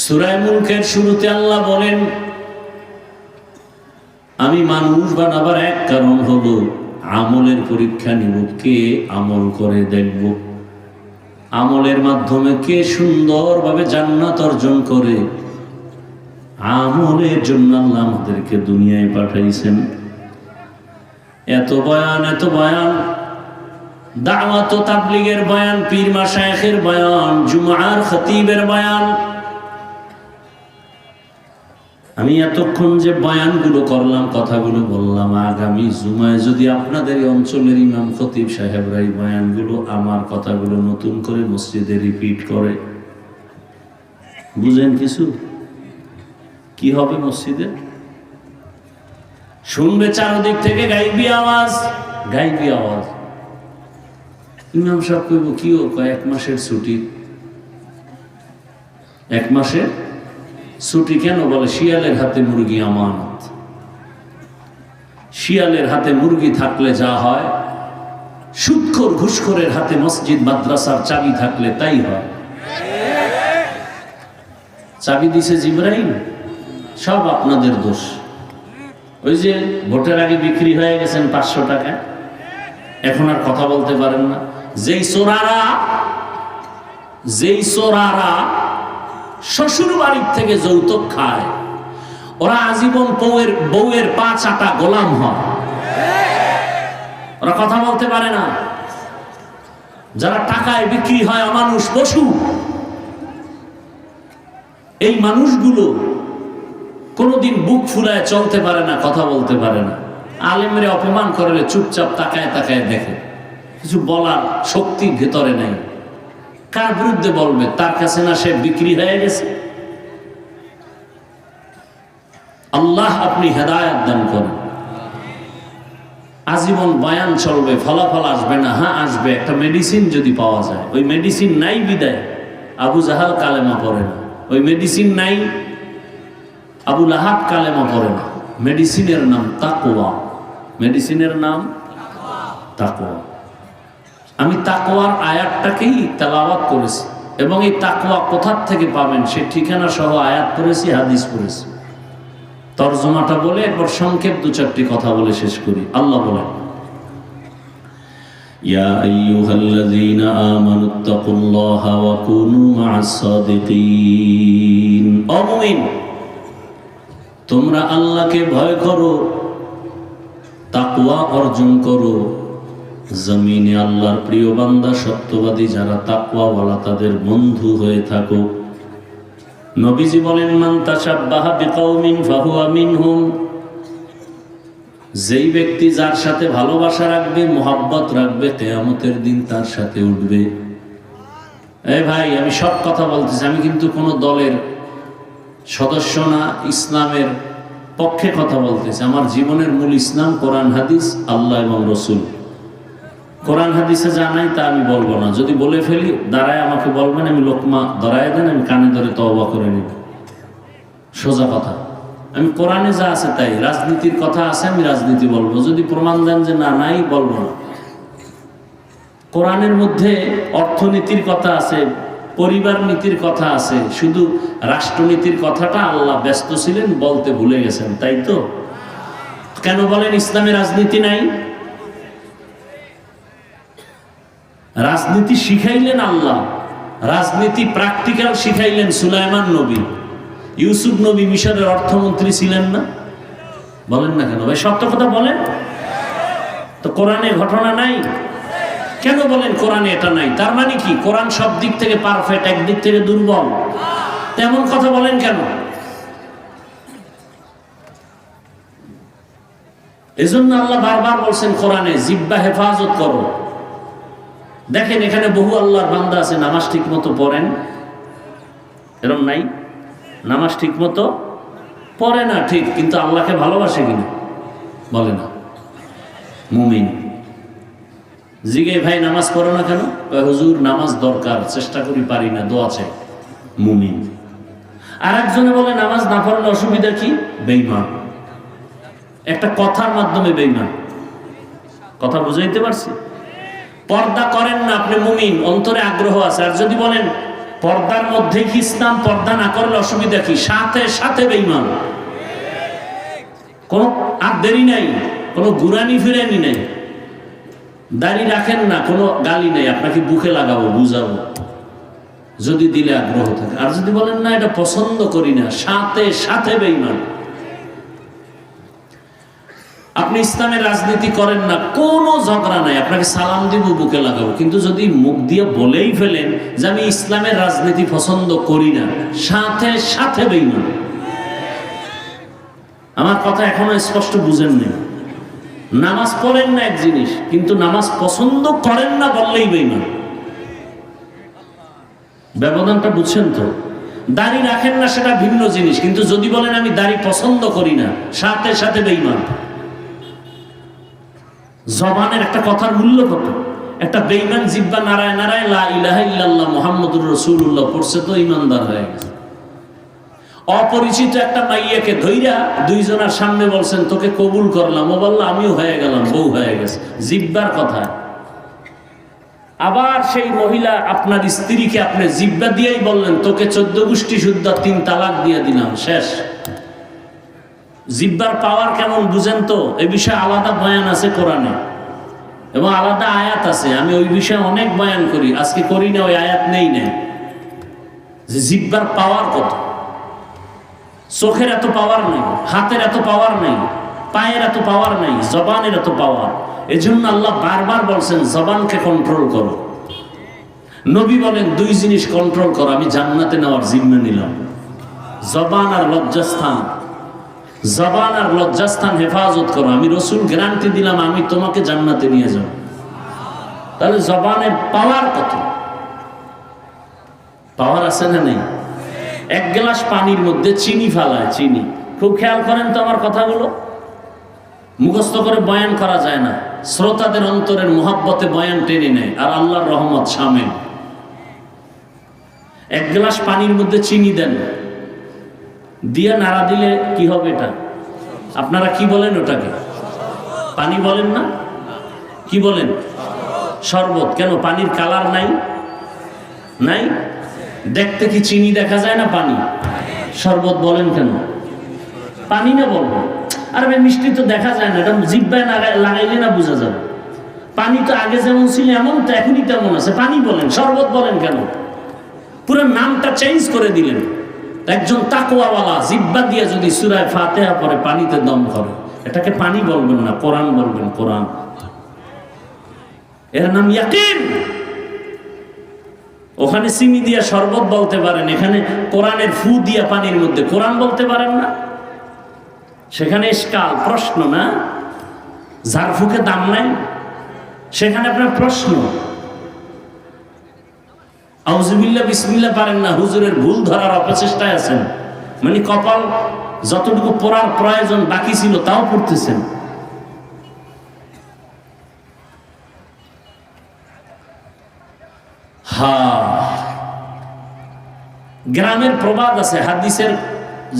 সূরা মুলকের শুরুতে আল্লাহ বলেন, আমি মানুষ বানাবার এক কারণ হলো আমলের পরীক্ষা নিব, কে আমল করে দেখব, আমলের মাধ্যমে কে সুন্দরভাবে জান্নাত অর্জন করে। আমলের জন্য আল্লাহ আমাদেরকে দুনিয়ায় পাঠাইছেন। এত বয়ান, এত বয়ান, দাওয়াত ও তাবলীগের বয়ান, পীর মাশায়েখের বয়ান, জুমার খতিবের বয়ান। আমি এতক্ষণ যে বয়ানগুলো করলাম, কথাগুলো বললাম, আগামী জুমায় যদি আপনাদের অঞ্চলের ইমাম খতিব সাহেবরা এই বয়ানগুলো, আমার কথাগুলো নতুন করে মসজিদে রিপিট করে, বুঝেন কিছু কি হবে মসজিদে? শুনবে চারদিক থেকে গাইবি আওয়াজ, গাইবি আওয়াজ। ইমাম সাহেব কইব, কি ও? কয় 1 মাসের ছুটি। 1 মাসের ছুটি কেন? বলে শিয়ালের হাতে মুরগি আমানত। শিয়ালের হাতে মুরগি থাকলে যা হয়, সুদখোর ঘুষখোরের হাতে মসজিদ মাদ্রাসার চাবি থাকলে তাই হয়। চাবি দিছে জিবরাইল, সব আপনাদের দোষ। ওই যে ভোটের আগে বিক্রি হয়ে গেছেন 500 টাকা, এখন আর কথা বলতে পারেন না। যেই চোরারা শ্বশুর বাড়ির থেকে যৌতুক খায়, ওরা আজীবন বউয়ের 5 আটা গোলাম হয়, ওরা কথা বলতে পারে না। যারা টাকায় বিক্রি হয় অমানুষ পশু, এই মানুষগুলো কোনোদিন বুক ফুলায় চলতে পারে না, কথা বলতে পারে না। আলেমরে অপমান করলে চুপচাপ তাকায় তাকায় দেখে, কিছু বলার শক্তি ভেতরে নেই। কার বিরুদ্ধে বলবে? তার কাছে না সে বিক্রি হয়ে গেছে। আল্লাহ আপনি হেদায়েত দান করেন। আজীবন বয়ান চলবে, ফলাফল আসবে না। হ্যাঁ আসবে, একটা মেডিসিন যদি পাওয়া যায়। ওই মেডিসিন নাই বিদায় আবু জাহাল কালেমা পড়ে না। ওই মেডিসিন নাই, আবু লাহাব কালেমা পড়ে না। মেডিসিনের নাম তাকওয়া। মেডিসিনের নাম তাকওয়া। আমি তাকওয়ার আয়াতটাকেই তেলাওয়াত করেছি এবং এই তাকওয়া কোথার থেকে পাবেন সে ঠিকানা সহ আয়াত পড়েছি, হাদিস পড়েছি। তরজমাটা বলে একবার সংক্ষেপ দু চারটি কথা বলে শেষ করি। আল্লাহ বলেন, ইয়া আইয়ুহাল্লাযীনা আমানুত্তাকুল্লাহা ওয়া কুনু মা'আস সাদিকিন। ও মুমিন, তোমরা আল্লাহকে ভয় করো, তাকওয়া অর্জন করো। জমিনে আল্লাহর প্রিয় বান্দা সত্যবাদী যারা তাকওয়াওয়ালা তাদের বন্ধু হয়ে থাকো। নবীজি বলেন, মান তাশাব্বাহা বিকাউমিন ফাহুয়া মিনহুম। যেই ব্যক্তি যার সাথে ভালোবাসা রাখবে, মোহাব্বত রাখবে, কিয়ামতের দিন তার সাথে উঠবে। এই ভাই, আমি সব কথা বলতেছি, আমি কিন্তু কোনো দলের সদস্য না, ইসলামের পক্ষে কথা বলতেছি। আমার জীবনের মূল ইসলাম, কোরআন হাদিস, আল্লাহ এবং রসুল। কোরআন হাদিসে যা নাই তা আমি বলবো না। যদি বলে ফেলি দাঁড়ায় আমাকে বলবেন, আমি লোকমা ধরায় দেন, আমি কানে ধরে তওবা করে নিব। সোজা কথা। আমি কোরআনে যা আছে তাই। রাজনীতির কথা আছে, আমি রাজনীতি বলবো। যদি প্রমাণ দেন যে না নাই, বলবো না। কোরআনের মধ্যে অর্থনীতির কথা আছে, পরিবার নীতির কথা আছে, শুধু রাষ্ট্রনীতির কথাটা আল্লাহ ব্যস্ত ছিলেন বলতে ভুলে গেছেন, তাই তো? কেন বলেন ইসলামে রাজনীতি নাই? রাজনীতি শিখাইলেন আল্লাহ, রাজনীতি প্র্যাকটিক্যাল শিখাইলেন সুলাইমান নবী। ইউসুফ নবী মিশরের অর্থমন্ত্রী ছিলেন না? বলেন না কেন ভাই? সত্য কথা বলেন তো। কোরআনে ঘটনা নাই কেন বলেন? কোরআনে এটা নাই, তার মানে কি কোরআন সব দিক থেকে পারফেক্ট, একদিক থেকে দুর্বল? তেমন কথা বলেন কেন? এজন্য আল্লাহ বারবার বলছেন কোরআনে, জিহ্বা হেফাজত করো। দেখেন এখানে বহু আল্লাহর বান্দা আছে নামাজ ঠিক মতো পড়েন, এরকম নাই? নামাজ ঠিক মতো পড়ে না ঠিক, কিন্তু আল্লাহকে ভালোবাসে কিনা? বলে না। মুমিন। জিগে ভাই নামাজ পড়ো না কেন? হুজুর নামাজ দরকার, চেষ্টা করি, পারি না, দোয়া চাই। মুমিন। আর একজনে বলে নামাজ না পড়লে অসুবিধা কি? বেঈমান। একটা কথার মাধ্যমে বেঈমান। কথা বুঝাইতে পারছি? পর্দা করেন না আপনি মুমিন, অন্তরে আগ্রহ আছে। আর যদি বলেন পর্দার মধ্যে কি ইসলাম, পর্দা না করলে অসুবিধা কি? সাথে সাথে বেঈমান। কোন আর দেরি নাই, কোনো গুরানি ফিরানি নাই। দাড়ি রাখেন না, কোনো গালি নেই, আপনাকে বুকে লাগাবো, বুঝাবো যদি দিলে আগ্রহ থাকে। আর যদি বলেন না এটা পছন্দ করি না, সাথে সাথে বেঈমান। আপনি ইসলামের রাজনীতি করেন না, কোনো ঝগড়া নাই, আপনাকে সালাম দিব, বুকে লাগাবো। কিন্তু যদি মুখ দিয়ে বলেই ফেলেন যে আমি ইসলামের রাজনীতি পছন্দ করি না, সাথে সাথে বেঈমান। আমার কথা এখনো স্পষ্ট বুঝেন নেই। নামাজ পড়েন না এক জিনিস, কিন্তু নামাজ পছন্দ করেন না বললেই বেঈমান। ব্যবধানটা বুঝছেন তো? দাড়ি রাখেন না সেটা ভিন্ন জিনিস, কিন্তু যদি বলেন আমি দাড়ি পছন্দ করি না, সাথে সাথে বেঈমান। জবানের একটা কথার মূল্য কত? একটা বেঈমান জিহ্বা নারায় নারায় লা ইলাহা ইল্লাল্লাহ মুহাম্মাদুর রাসূলুল্লাহ পড়ছে তো ঈমানদার হয়ে গেছে। অপরিচিত একটা মাইয়াকে ধইরা দুইজনের সামনে বলছেন তোকে কবুল করলাম, ও বলল আমিও হয়ে গেলাম, বউ হয়ে গেছে। জিহ্বার কথা। আবার সেই মহিলা আপনার স্ত্রীকে আপনি জিহ্বা দিয়েই বললেন তোকে 14 গোষ্ঠী শুদ্ধ 3 তালাক দিয়ে দিলাম, শেষ। জিহ্বার পাওয়ার কেমন বুঝেন তো? এই বিষয়ে আলাদা বয়ান আছে কোরআনে এবং আলাদা আয়াত আছে। আমি ওই বিষয়ে অনেক বয়ান করি, আজকে করি না, ওই আয়াত নেই না যে জিহ্বার পাওয়ার কত। চোখের এত পাওয়ার নেই, হাতের এত পাওয়ার নেই, পায়ের এত পাওয়ার নেই, জবানের এত পাওয়ার। এজন্য আল্লাহ বারবার বলছেন জবানকে কন্ট্রোল করো। নবী বলেন 2 জিনিস কন্ট্রোল করো, আমি জান্নাতে নেওয়ার জিম্মা নিলাম। জবান আর লজ্জাস্থান। জবান আর লজ্জাস্থান হেফাজত করো, আমি রসুল গ্যারান্টি দিলাম আমি তোমাকে জান্নাতে নিয়ে যাব। তাহলে জবানের পাওয়ার কত? পাওয়ার আছে না নেই? 1 গ্লাস পানির মধ্যে চিনি ফেলায়, চিনি। খুব খেয়াল করেন তো আমার কথাগুলো। মুখস্থ করে বয়ান করা যায় না, শ্রোতাদের অন্তরের মোহাব্বতে বয়ান টেনে নেয়, আর আল্লাহর রহমত শামিল। 1 গ্লাস পানির মধ্যে চিনি দেন, দিয়ে নাড়া দিলে কি হবে? এটা আপনারা কি বলেন ওটাকে? পানি বলেন না? কি বলেন? শরবত। কেন? পানির কালার নাই? নাই? দেখতে কি চিনি দেখা যায় না? পানি। শরবত বলেন কেন? পানি না বলবো? আর ভাই মিষ্টি তো দেখা যায় না, এটা জিহ্বায় লাগাইলে না বোঝা যাবে। পানি তো আগে যেমন ছিল এমন তো এখনই তেমন আছে। পানি বলেন, শরবত বলেন কেন? পুরো নামটা চেঞ্জ করে দিলেন। একজন তাকওয়াওয়ালা জিহ্বা দিয়ে যদি সূরা ফাতিহা পড়ে পানিতে দম করে, এটাকে পানি বলবেন না, কোরআন বলবেন। কোরআন, এর নাম ইয়াকিন। ওখানে চিনি দিয়া শরবত বলতে পারেন, এখানে কোরআনের ফু দিয়া পানির মধ্যে কোরআন বলতে পারেন না। সেখানে ইশকাল, প্রশ্ন না? ঝাড়ফুকে দাম নাই, সেখানে আপনার প্রশ্ন। আউযুবিল্লাহ বিসমিল্লাহ পারেন না, হুজুরের ভুল ধরার অপচেষ্টায় আছেন। মানে কপাল যতটুকু পড়ার প্রয়োজন বাকি ছিল তাও পড়তেছেন। গ্রামের প্রবাদ আছে, হাদিসের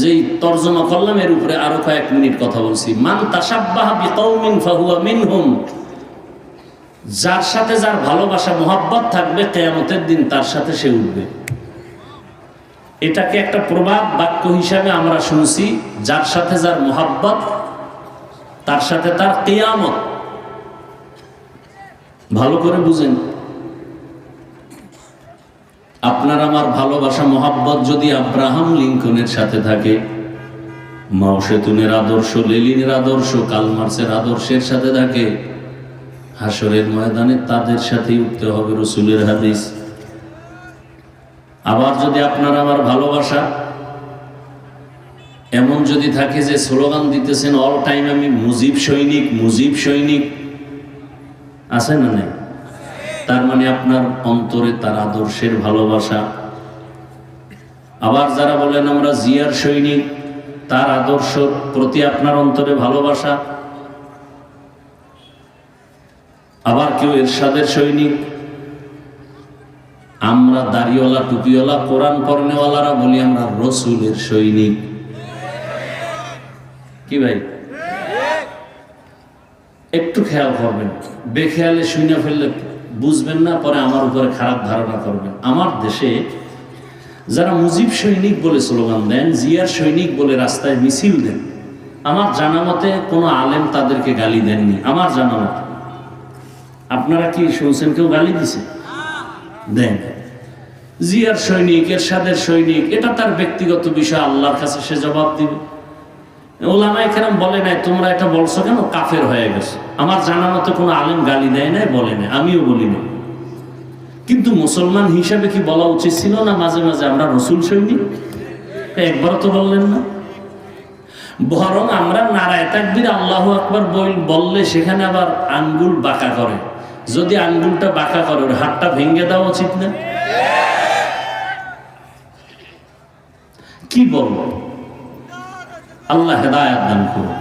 যেই তর্জমা করলাম এর উপরে আরো কয়েক মিনিট কথা বলছি। মান তাশাব্বাহা বিকাউমিন ফাহুয়া মিনহুম। যার সাথে যার ভালোবাসা মোহাব্বত থাকবে কিয়ামতের দিন তার সাথে সে উঠবে। এটাকে একটা প্রবাদ বাক্য হিসাবে আমরা শুনছি, যার সাথে যার মোহাব্বত তার সাথে তার কিয়ামত। ভালো করে বুঝেন। আপনার আমার ভালোবাসা মোহাব্বত যদি আব্রাহাম লিঙ্কনের সাথে থাকে, মাও সেতুনের আদর্শ, লেনিনের আদর্শ, কালমার্সের আদর্শের সাথে থাকে, হাসরের ময়দানে তাদের সাথেই উঠতে হবে, রসুলের হাদিস। আবার যদি আপনার আমার ভালোবাসা এমন যদি থাকে যে স্লোগান দিতেছেন অল টাইম আমি মুজিব সৈনিক, মুজিব সৈনিক, আছে না নাই? তার মানে আপনার অন্তরে তার আদর্শের ভালোবাসা। আবার যারা বলেন আমরা জিয়ার সৈনিক, তার আদর্শ প্রতি আপনার অন্তরে ভালোবাসা। আবার কেউ এরশাদের সৈনিক। আমরা দাড়িওয়ালা টুপিওয়ালা কোরআন পড়নেওয়ালারা বলি আমরা রসুলের সৈনিক। কি ভাই? একটু খেয়াল করবেন, বেখেয়ালে শুনে ফেললে বুঝবেন না, পরে আমার উপরে খারাপ ধারণা করবেন। আমার দেশে যারা মুজিব সৈনিক বলে স্লোগান দেন, জিয়ার সৈনিক বলে রাস্তায় মিছিল দেন, আমার জানা মতে কোনো আলেম তাদেরকে গালি দেননি, আমার জানা মতে। আপনারা কি শুনছেন কেউ গালি দিছে? দেন। জিয়ার সৈনিক, এরশাদের সৈনিক, এটা তার ব্যক্তিগত বিষয়, আল্লাহর কাছে সে জবাব দিবে। ওলামায়ে কেরাম বলে নাই তোমরা এটা বলছো কেন, কাফের হয়ে গেছে। আমার জানা মতে কোনো আলেম গালি দেয় নাই, বলে নাই, আমিও বলি না। কিন্তু মুসলমান হিসাবে কি বলা উচিত ছিল না মাঝে মাঝে আমরা রসুল সৈনিক? একবারও তো বললেন না। বরং আমরা নারায়ে তাকবীর আল্লাহু আকবার বললে সেখানে আবার আঙ্গুল বাঁকা করে। যদি আঙ্গুলটা বাঁকা করে ওর হাতটা ভেঙে দেওয়া উচিত না? কি বলবো? আল্লাহ হেদায়েত দান করুন।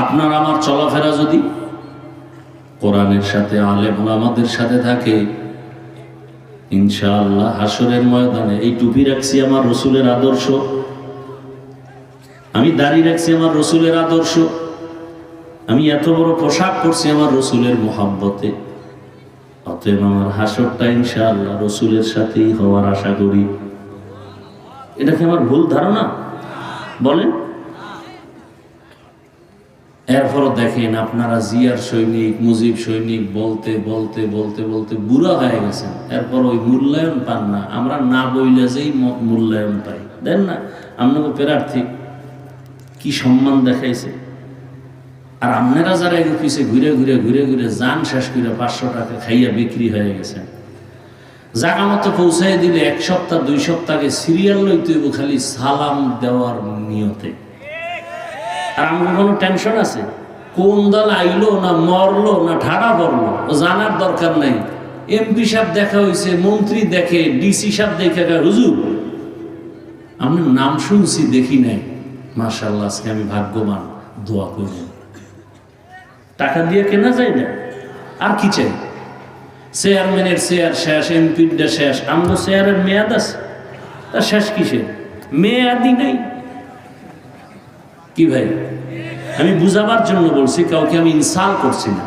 আপনার আমার চলাফেরা যদি কোরআনের সাথে, আলেম ওলামাদের সাথে থাকে, ইনশাআল্লাহ হাসরের ময়দানে এই টুপি রাখছি আমার রসুলের আদর্শ, আমি দাড়ি রাখছি আমার রসুলের আদর্শ, আমি এত বড় পোশাক পরছি আমার রসুলের মোহাব্বতে, অতএব আমার হাসরটা ইনশাআল্লাহ রসুলের সাথেই হওয়ার আশা করি। এটা কি আমার ভুল ধারণা? বলেন। এরপরও দেখেন আপনারা জিয়ার সৈনিক, মুজিব সৈনিক বলতে বলতে বলতে বলতে বুড়া হয়ে গেছেন, এরপর ওই মূল্যায়ন পান না। আমরা না বইলে যেই মূল্যায়ন পাই, দেন না? আপনাকে প্রার্থী কি সম্মান দেখাইছে, আর আপনারা যারা এর পিছিয়ে ঘুরে ঘুরে ঘুরে ঘুরে যান শেষ করে 500 টাকা খাইয়া বিক্রি হয়ে গেছেন। জায়গা মতো পৌঁছাই দিলে 1 সপ্তাহ 2 সপ্তাহে সিরিয়াল লইতে খালি সালাম দেওয়ার নিয়তে। আর আমার কোনো টেনশন আছে? কোন দল আইলো না মরলো না ঠাড়া পড়লো ও জানার দরকার নাই। এমপি সাহেব দেখা হয়েছে, মন্ত্রী দেখে, ডিসি সাহেব দেখে, হুজুর আমি নাম শুনছি দেখি নাই, মাশাআল্লাহ আজকে আমি ভাগ্যবান, দোয়া করবেন। টাকা দিয়ে কেনা যায় না, আর কি চাই? চেয়ারম্যানের চেয়ার শেষ, এমপির শেষ, আমগো চেয়ারের মেয়াদ আছে। তা শেষ কিসের? মেয়ে আদি নেই কি ভাই? আমি বুঝাবার জন্য বলছি, কাউকে আমি ইনসাল্ট করছি না।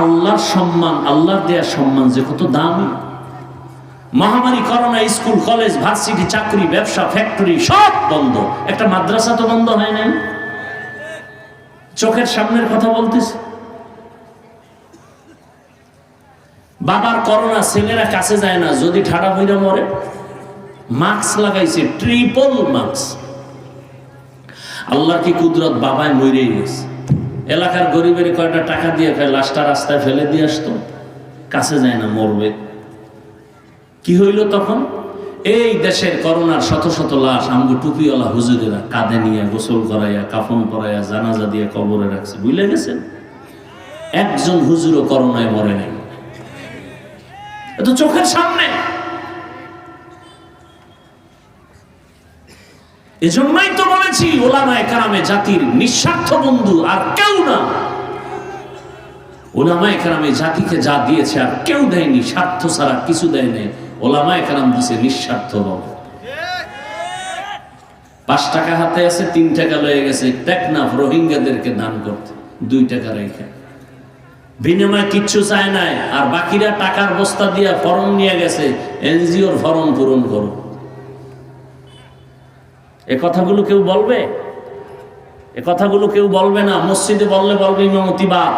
আল্লাহর সম্মান, আল্লাহর দেয়া সম্মান যে কত দামি। মহামারী করোনা, স্কুল কলেজ ভার্সিটি চাকরি ব্যবসা ফ্যাক্টরি সব বন্ধ, একটা মাদ্রাসা তো বন্ধ হয় নাই। চোখের সামনের কথা বলতেছে। বাবার করোনা, ছেলেরা কাছে যায় না, যদি ঠাডা হইরা মরে। মাস্ক লাগাইছে, ট্রিপল মাস্ক। আল্লাহর কি কুদরত, বাবায় মরেই গেছে। এলাকার গরিবের কয়টা টাকা দিয়ে লাশটা রাস্তায় ফেলে দিয়ে আসতো, কাছে যায় না, মরবে। কি হইল তখন? এই দেশের করোনার শত শত লাশ আমগো টুপিওয়ালা হুজুরেরা কাঁধে নিয়ে গোসল করাইয়া কাফন পরাইয়া জানাজা দিয়ে কবরে রাখছে। বুঝলে গেছেন? একজন হুজুরও করোনায় মরে নাই। এত চোখের সামনে। এজন্যই তো বলেছি উলামায়ে কেরামে জাতির নিঃস্বার্থ বন্ধু, আর কেউ না। উলামায়ে কেরামে জাতিকে যা দিয়েছে আর কেউ দেয়নি, স্বার্থ ছাড়া কিছু দেয় নাই। উলামায়ে কেরাম দিয়েছে নিঃস্বার্থ ভাবে। 5 টাকা হাতে আছে, 3 টাকা লয়ে গেছে টেকনাফ রোহিঙ্গাদেরকে দান করতে, 2 টাকা রেখে। বিনিময়ে কিচ্ছু চায় নাই, আর বাকিরা টাকার বস্তা দিয়া ফর্ম নিয়ে গেছে, এনজিওর ফর্ম পূরণ করো। এ কথাগুলো কেউ বলবে? এ কথাগুলো কেউ বলবে না। মসজিদে বললে বলবে ইমামতি বাদ।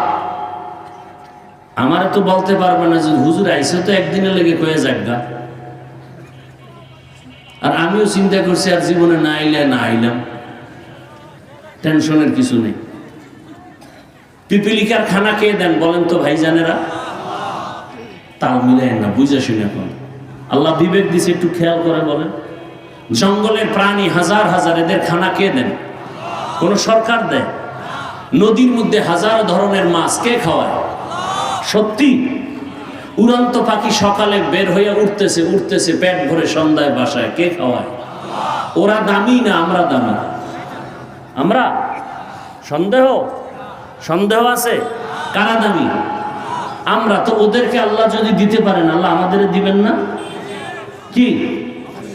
আমারে তো বলতে পারবে না যে হুজুর আইসে তো একদিনে লেগে কয়ে যাগা। আর আমিও চিন্তা করছি আর জীবনে না আইলে না আইলাম, টেনশনের কিছু নেই। পিপিলিকার খানা খেয়ে দেন বলেন তো ভাইজানেরা? তাল মিলেন না, বুঝা শুনে। এখন আল্লাহ বিবেক দিছে, একটু খেয়াল করে বলেন। জঙ্গলের প্রাণী হাজার হাজার, এদের খানা কে দেন? কোন সরকার দেয়? নদীর মধ্যে হাজার ধরনের মাছ কে খাওয়ায়? সত্যি? উড়ন্ত পাখি সকালে বের হইয়া উঠতেছে উঠতেছে পেট ভরে, সন্ধ্যায় বাসায়, কে খাওয়ায়? ওরা দামি না আমরা দামি? আমরা? সন্দেহ সন্দেহ আছে? কারা দামি? আমরা। তো ওদেরকে আল্লাহ যদি দিতে পারেন, আল্লাহ আমাদের দিবেন না? কি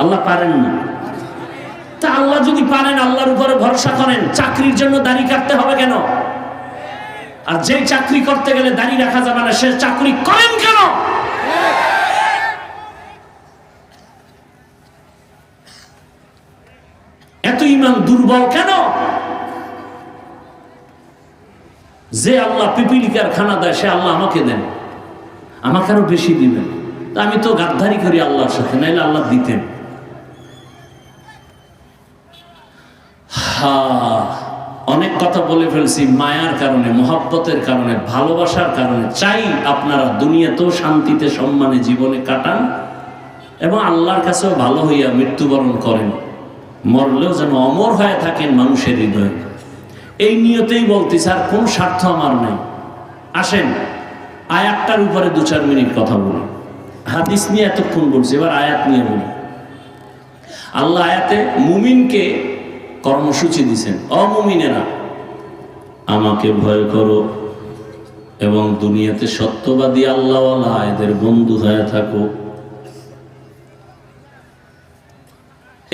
আল্লাহ পারেন না? তা আল্লাহ যদি পারেন, আল্লাহর উপরে ভরসা করেন। চাকরির জন্য দাড়ি কাটতে হবে কেন? আর যে চাকরি করতে গেলে দাড়ি রাখা যাবে না, সে চাকরি করেন কেন? এত ঈমান দুর্বল কেন? যে আল্লাহ পিপিলিকার খানা দেয়, সে আল্লাহ আমাকে দেন, আমাকে আরো বেশি দিবেন। তা আমি তো গাদ্দারি করি আল্লাহর সাথে, নাইলে আল্লাহ দিতেন। অনেক কথা বলে ফেলছি মায়ার কারণে, মহব্বতের কারণে, ভালোবাসার কারণে। চাই আপনারা দুনিয়াতেও শান্তিতে সম্মানে জীবনে কাটান এবং আল্লাহর কাছেও ভালো হইয়া মৃত্যুবরণ করেন, মরলেও যেন অমর হয়ে থাকেন মানুষের হৃদয়ে। এই নিয়তেই বলতেছি, আর কোন স্বার্থ আমার নাই। আসেন আয়াতটার উপরে 2-4 মিনিট কথা বলি। হাদিস নিয়ে এতক্ষণ বলছি, এবার আয়াত নিয়ে বলি। আল্লাহ আয়াতে মুমিনকে কর্মসূচি দিছেন, অমুমিনেরা আমাকে ভয় করো এবং দুনিয়াতে সত্যবাদী আল্লাহওয়ালা এদের বন্ধু হয়ে থাকো।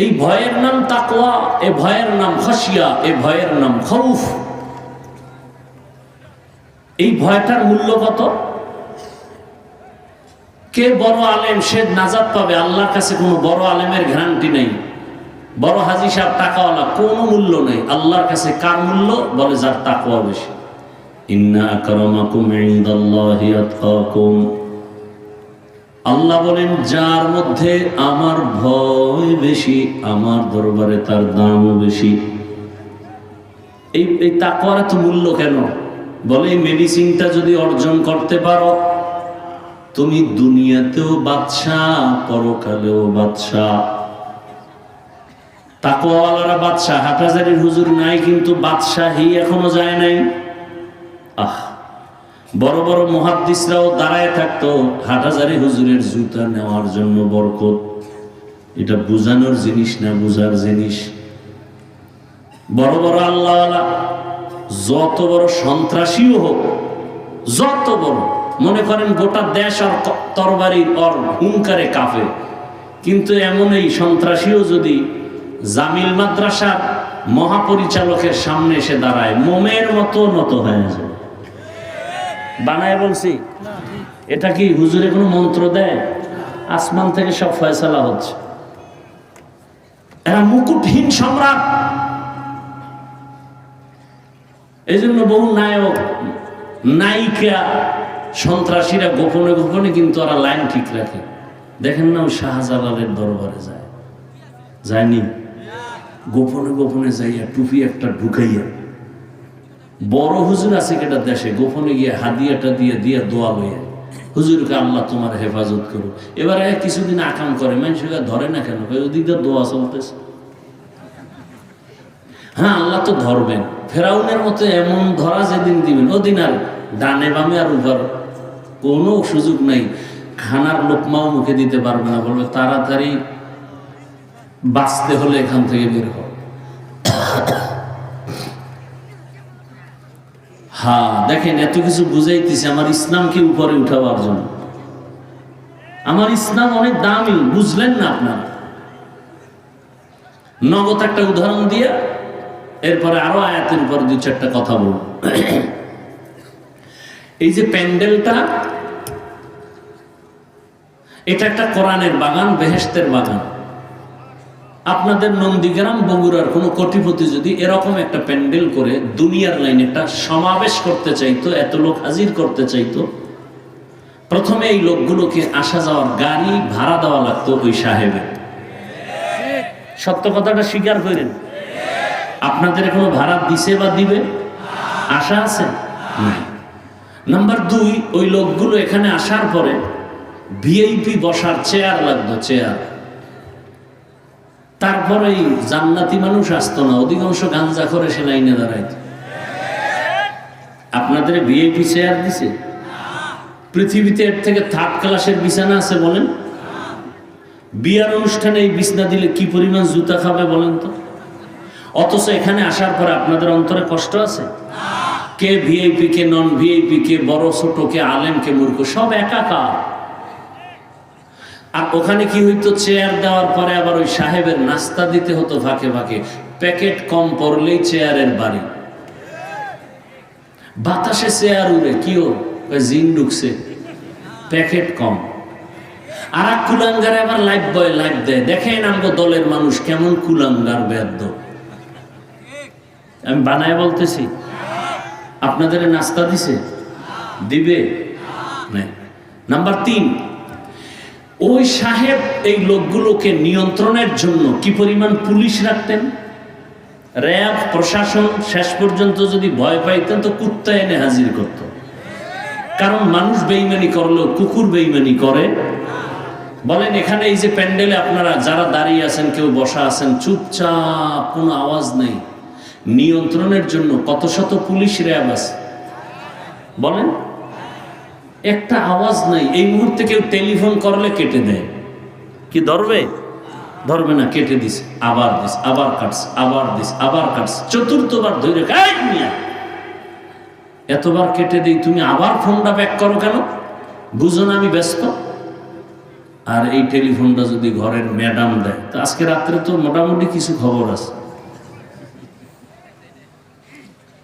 এই ভয়ের নাম তাকওয়া, এ ভয়ের নাম খাশিয়া, এ ভয়ের নাম খৌফ। এই ভয়টার মূল্য কত? কে বড় আলেম সে নাজাত পাবে, আল্লাহর কাছে কোনো বড় আলেমের গ্যারান্টি নেই। বড় হাজী সাহেব টাকাওয়ালা, কোনো মূল্য নেই আল্লাহর কাছে। কার মূল্য? বলে যার তাকওয়া বেশি। ইন্না আকরামাকুম ইনদাল্লাহি আতকাকুম। আল্লাহ বলেন যার মধ্যে আমার ভয় বেশি, আমার দরবারে তার দামও বেশি। এই তাকওয়ার এত মূল্য কেন? বলে এই মেডিসিনটা যদি অর্জন করতে পারো, তুমি দুনিয়াতেও বাদশাহ, পরকালেও বাদশাহ। তাকওয়াওয়ালারা বাদশাহ। হাটহাজারীর হুজুর নাই, কিন্তু বাদশাহী এখনো যায় নাই। বড় বড় মুহাদ্দিসরাও দাঁড়ায় থাকতো হাটহাজারী হুজুরের জুতা নেওয়ার জন্য। বরকত এটা বুঝানোর জিনিস না, বুঝার জিনিস। বড় বড় আল্লাহওয়ালা, যত বড় সন্ত্রাসীও হোক, যত বড়, মনে করেন গোটা দেশ আর তরবারির ওর হুঙ্কারে কাঁপে, কিন্তু এমন এই সন্ত্রাসীও যদি জামিল মাদ্রাসার মহাপরিচালকের সামনে এসে দাঁড়ায়, মোমের মতো নত হয়ে যায়। বানায় বলছি, এটা কি হুজুরে কোনো মন্ত্র দেয়? আসমান থেকে সব ফয়সালা হচ্ছে। এরা মুকুটহীন সম্রাট। এই জন্য বহু নায়ক নায়িকা সন্ত্রাসীরা গোপনে গোপনে কিন্তু ওরা লাইন ঠিক রাখে। দেখেন না, ওই শাহজালালের দরবারে যায়নি, গোপনে গোপনে যাইয়া টুপি একটা ঢুকাইয়া, বড় হুজুর আছে কেটা দেশে, গোপনে গিয়ে হাদিয়াটা দিয়ে দিয়ে দোয়া লইয়া, হুজুরকে আল্লাহ তোমার হেফাজত করো। এবারে কিছুদিন আকাম করে, মানুষকে ধরে না কেন? ওদিকে দোয়া চলতেছে। হ্যাঁ, আল্লাহ তো ধরবেন। ফেরাউনের মতো এমন ধরা যেদিন দিবেন, ওদিন আর ডানে বামে আর উপর কোনো সুযোগ নাই। খানার লোকমাও মুখে দিতে পারবে না, বলবে তাড়াতাড়ি বাঁচতে হলে এখান থেকে বের হও। হ্যাঁ, দেখেন এত কিছু বুঝাইতেছে আমার ইসলামকে উপরে উঠাবার জন্য। আমার ইসলাম অনেক দামি, বুঝলেন না আপনারা? নগদ একটা উদাহরণ দিয়ে এরপরে আরো আয়াতের উপর দু চারটা কথা বলব। এই যে প্যান্ডেলটা, এটা একটা কোরআনের বাগান, বেহেশতের বাগান। আপনাদের নন্দীগ্রাম বগুড়ার কোনো কোটিপতি যদি এরকম একটা প্যান্ডেল করে দুনিয়ার লাইনে একটা সমাবেশ করতে চাইতো, এত লোক হাজির করতে চাইতো, প্রথমে এই লোকগুলোকে আসা যাওয়ার গাড়ি ভাড়া দেওয়া লাগতো ওই সাহেবের। সত্য কথাটা স্বীকার করেন। আপনাদের কোনো ভাড়া দিছে বা দিবে? আশা আছে? নাম্বার 2, ওই লোকগুলো এখানে আসার পরে ভিআইপি বসার চেয়ার লাগতো, চেয়ার। তারপরে এই জান্নাতি মানুষ আসতো না, অধিকাংশ গাঞ্জা করে সে লাইনে দাঁড়াইত। আপনাদের ভিআইপি চেয়ার দিছে? পৃথিবীতে এর থেকে 3rd ক্লাসের বিছানা আছে বলেন? বিয়ার অনুষ্ঠানে এই বিছানা দিলে কি পরিমাণ জুতা খাবে বলেন তো? অথচ এখানে আসার পরে আপনাদের অন্তরে কষ্ট আছে? কে ভিআইপি, কে নন ভিআইপি, কে বড় ছোট, কে আলেম, কে মূর্খ, সব একাকার। আর ওখানে কি হইতো, চেয়ার দেওয়ার পরে আবার ওই সাহেবের নাস্তা দিতে হতো ফাঁকে ফাঁকে। প্যাকেট কম পড়লেই চেয়ারের বাড়ি। বাতাসে চেয়ার উড়ে, কিও জিন ঢুকছে, প্যাকেট কম। আর এক কুলাঙ্গারে আবার লাইফ বয় লাইফ দেয়, দেখেন আমগো দলের মানুষ কেমন কুলাঙ্গার বেদ্য। আমি বানায় বলতেছি, আপনাদের নাস্তা দিছে? দিবে? নাম্বার 3, ওই সাহেব এই লোকগুলোকে নিয়ন্ত্রণের জন্য কি পরিমাণ পুলিশ রাখতেন, র্যাব, প্রশাসন। শেষ পর্যন্ত যদি ভয় পাইতেন তো কুত্তা এনে হাজির করত। কারণ মানুষ বেইমানি করলেও কুকুর বেইমানি করে। বলেন, এখানে এই যে প্যান্ডেলে আপনারা যারা দাঁড়িয়ে আছেন, কেউ বসা আছেন, চুপচাপ, কোনো আওয়াজ নেই, নিয়ন্ত্রণের জন্য কত শত পুলিশ র্যাব আছে বলেন? একটা আওয়াজ নাই। এই মুহূর্তে কেউ টেলিফোন করলে কেটে দেয়, কি ধরবে? ধরবে না, কেটে দিস, আবার দিস, আবার কাটস, আবার দিস, আবার কাটস, 4র্থবার ধরে এতবার কেটে দিই, তুমি আবার ফোনটা ব্যাক করো কেন? বুঝো না আমি ব্যস্ত। আর এই টেলিফোনটা যদি ঘরের ম্যাডাম দেয়, তো আজকে রাত্রে তো মোটামুটি কিছু খবর আছে।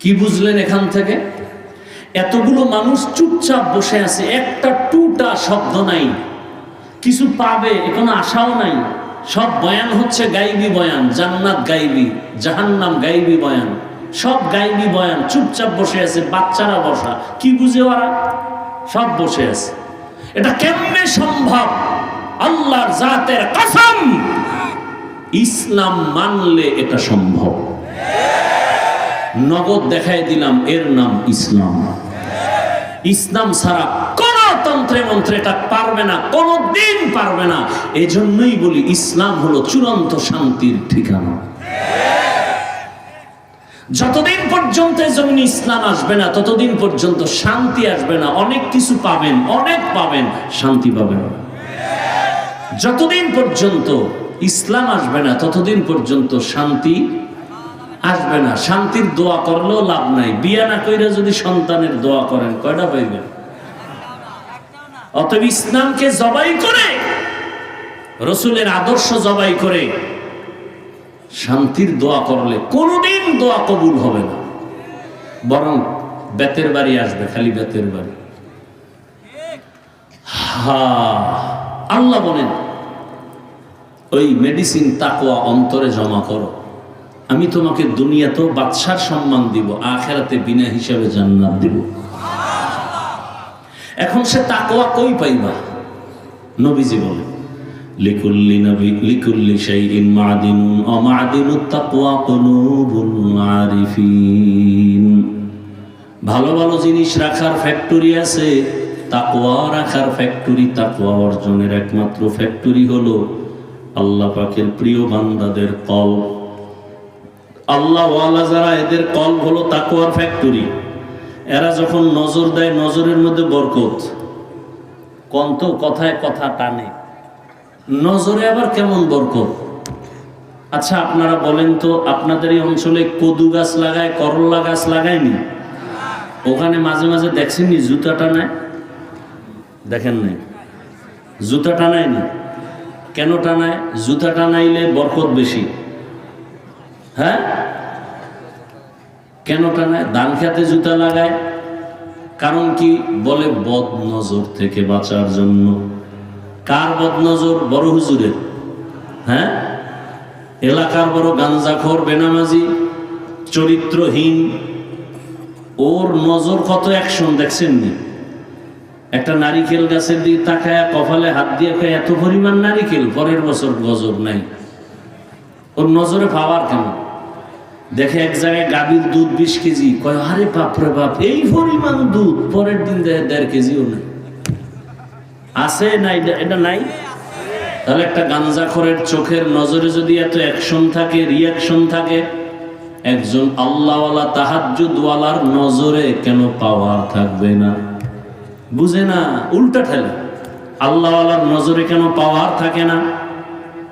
কি বুঝলেন এখান থেকে? এতগুলো মানুষ চুপচাপ বসে আছে, একটা টুটা শব্দ নাই, কিছু পাবে কোনো আশাও নাই। সব বয়ান হচ্ছে গাইবি বয়ান, জান্নাত গাইবি, জাহান্নাম গাইবি বয়ান, সব গাইবি বয়ান। চুপচাপ বসে আছে, বাচ্চারা বসা, কি বুঝে ওরা? সব বসে আছে। এটা কেমনে সম্ভব? আল্লাহর জাতের কসম, ইসলাম মানলে এটা সম্ভব। নগদ দেখাই দিলাম, এর নাম ইসলাম। ইসলাম ছাড়া কোন তন্ত্রে মন্ত্রে এটা পারবে না, কোনদিন পারবে না। এজন্যই বলি ইসলাম হলো চূড়ান্ত শান্তির ঠিকানা। যতদিন পর্যন্ত জমিন ইসলাম আসবে না, ততদিন পর্যন্ত শান্তি আসবে না। অনেক কিছু পাবেন, অনেক পাবেন, শান্তি পাবেন না। যতদিন পর্যন্ত ইসলাম আসবে না, ততদিন পর্যন্ত শান্তি আসবে না। শান্তির দোয়া করলেও লাভ নাই। বিয়া না কইরা যদি সন্তানের দোয়া করেন, কয়টা পাইবেন? অতএব ইসলামকে জবাই করে রসুলের আদর্শ জবাই করে শান্তির দোয়া করলে কোনোদিন দোয়া কবুল হবে না, বরং বেতের বাড়ি আসবে, খালি বেতের বাড়ি। আল্লাহ বলেন ওই মেডিসিন তাকওয়া অন্তরে জমা করো, আমি তোমাকে দুনিয়াতেও বাদশার সম্মান দিব, আখিরাতে বিনা হিসাবে জান্নাত দিব। এখন সে তাকওয়া কই পাইবা? নবীজি বলেন লিকুল্লি নবী লিকুল্লি শাইইন মাদিনুন ওয়া মাদিনুত তাকওয়া কুলুবুল আরিফিন। ভালো ভালো জিনিস রাখার ফ্যাক্টরি আছে, তাকওয়া রাখার ফ্যাক্টরি, তাকওয়া অর্জনের একমাত্র ফ্যাক্টরি হলো আল্লাহ পাকের প্রিয় বান্দাদের কলব। আল্লাহ ওয়ালা যারা, এদের কলব হলো তাকওয়ার ফ্যাক্টরি। এরা যখন নজর দেয়, নজরের মধ্যে বরকত। কন্ত কথায় কথা টানে, নজরে আবার কেমন বরকত। আচ্ছা আপনারা বলেন তো, আপনাদের এই অঞ্চলে কদু গাছ লাগায়, করল্লা গাছ লাগায়নি? ওখানে মাঝে মাঝে দেখছেননি জুতা টানায়? দেখেন নাই? জুতা টানায়নি? কেন টানায়? জুতা টানাইলে বরকত বেশি। হ্যাঁ, কেন টানায়? ধান খেতে জুতা লাগায়, কারণ কি? বলে বদ নজর থেকে বাঁচার জন্য। কার বদ নজর? বড় হুজুরের। হ্যাঁ, এলাকার বড় গাঞ্জাখোর, বেনামাজি, চরিত্রহীন, ওর নজর কত অ্যাকশন দেখছেন নি? একটা নারিকেল গাছের দিকে তাকায়, কপালে হাত দিয়ে খায়, এত পরিমাণ নারিকেল, পরের বছর গজব নাই। ওর নজরে পাওয়ার কেন? দেখে এক জায়গায় গাভীর দুধ 20 কেজি, কয় আরে বাপরে বাপ, এই পরিমাণ দুধ, পরের দিন দেখে 1.5 কেজিও নেই। আছে না? এটা নাই? তাহলে একটা গাঞ্জাখোরের চোখের নজরে যদি এত অ্যাকশন থাকে, রিয়াকশন থাকে, একজন আল্লাহওয়ালা তাহাজ্জুদওয়ালার নজরে কেন পাওয়ার থাকবে না? বুঝে না, উল্টা ঠেলে। আল্লাহওয়ালার নজরে কেন পাওয়ার থাকে না?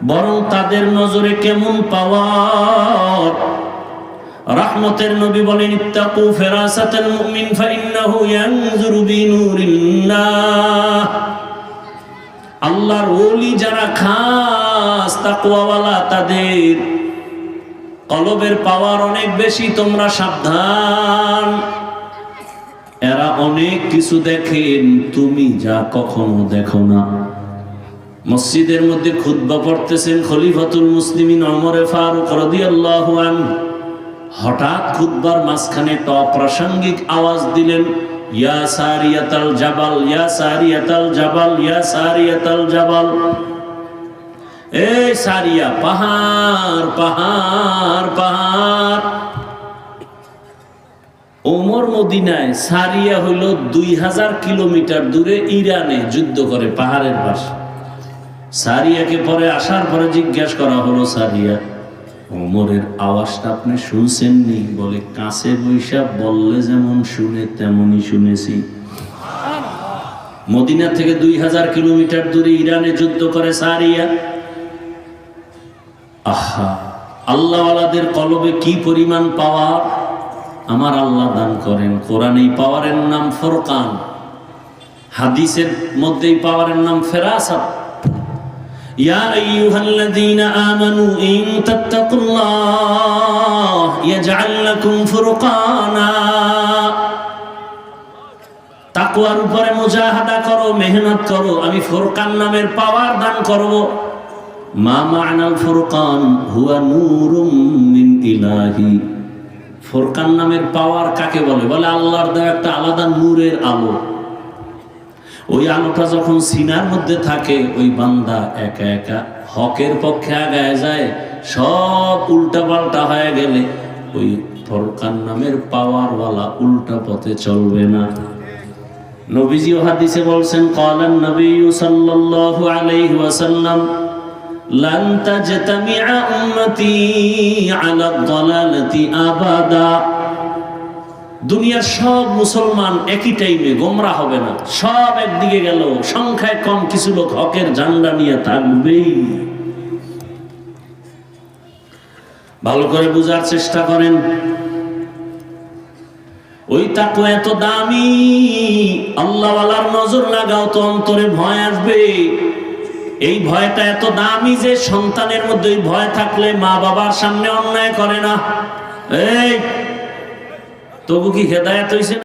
বরং তাদের নজরে কেমন পাওয়ার। রাহমতের নবী বলেন ইত্তাকু ফিরাসাতাল মুমিন ফাইন্নাহু ইয়ানজুরু বিনুরিল্লাহ। আল্লাহর ওলি যারা খাস তাকওয়াওয়ালা, তাদের কলবের পাওয়ার অনেক বেশি, তোমরা সাবধান। এরা অনেক কিছু দেখেন, তুমি যা কখনো দেখো না। মসজিদের মধ্যে খুতবা পড়তেছেন খলিফাতুল মুসলিমিন ওমরে ফারুক রাদিয়াল্লাহু আনহু, হঠাৎ খুতবার মাঝখানে একটা অপ্রাসঙ্গিক আওয়াজ দিলেন, ইয়া সারিয়াতাল জাবাল, ইয়া সারিয়াতাল জাবাল, ইয়া সারিয়াতাল জাবাল। এই সারিয়া, পাহাড় পাহাড় পাহাড়। ওমর মদিনায়, সারিয়া হইল 2000 কিলোমিটার দূরে, ইরানে যুদ্ধ করে পাহাড়ের পাশে। সারিয়াকে পরে আসার পরে জিজ্ঞাসা করা হলো, সারিয়া ওমরের আওয়াজটা আপনি শুনছেননি? বলে কাছে বৈশা বললে যেমন শুনে তেমনই শুনেছি। মদিনা থেকে 2000 কিলোমিটার দূরে ইরানে যুদ্ধ করে সারিয়া। আহা, আল্লাহওয়ালাদের কলবে কি পরিমাণ পাওয়ার আমার আল্লাহ দান করেন। কোরআনে পাওয়ারের নাম ফুরকান, হাদিসের মধ্যে পাওয়ারের নাম ফিরাসাত। ইয়া আইয়ুহাল্লাযীনা আমানু ইন তাত্তাকুল্লাহ ইয়াজআল লাকুম ফুরকানা। তাকওয়ার উপরে মুজাহাদা করো, মেহনত করো, আমি ফুরকান নামের পাওয়ার দান করব। মা মা'নাল ফুরকান হুয়া নূরুম মিন ইলাহি। ফুরকান নামের পাওয়ার কাকে বলে? বলে আল্লাহর দেওয়া একটা আলাদা নূরের আলো। ওই আলোটা যখন সিনার মধ্যে থাকে, ওই বান্দা একা একা হকের পক্ষে আগায় যায়। সব উল্টা পাল্টা হয়ে গেলে ওই ফুরকান নামের পাওয়ারওয়ালা উল্টা পথে চলবে না। নবীজি হাদিসে বলছেন, ক্বালান নবী সাল্লাল্লাহু আলাইহি ওয়াসাল্লাম, লান তাজতামিআ উম্মতি আলা দালালাতি আবাদা। দুনিয়ার সব মুসলমান একই টাইমে গোমরা হবে না, সব একদিকে গেল, সংখ্যায় কম কিছু লোক হকের ঝান্ডা নিয়ে থাকবেই। ভালো করে বুঝার চেষ্টা করেন। ওই তাকওয়া এত দামি, আল্লাহওয়ালার নজর লাগাও তো অন্তরে ভয় আসবে। এই ভয়টা এত দামি যে সন্তানের মধ্যে এই ভয় থাকলে মা বাবার সামনে অন্যায় করে না। এই তবু কি হেদায়েত হইছে?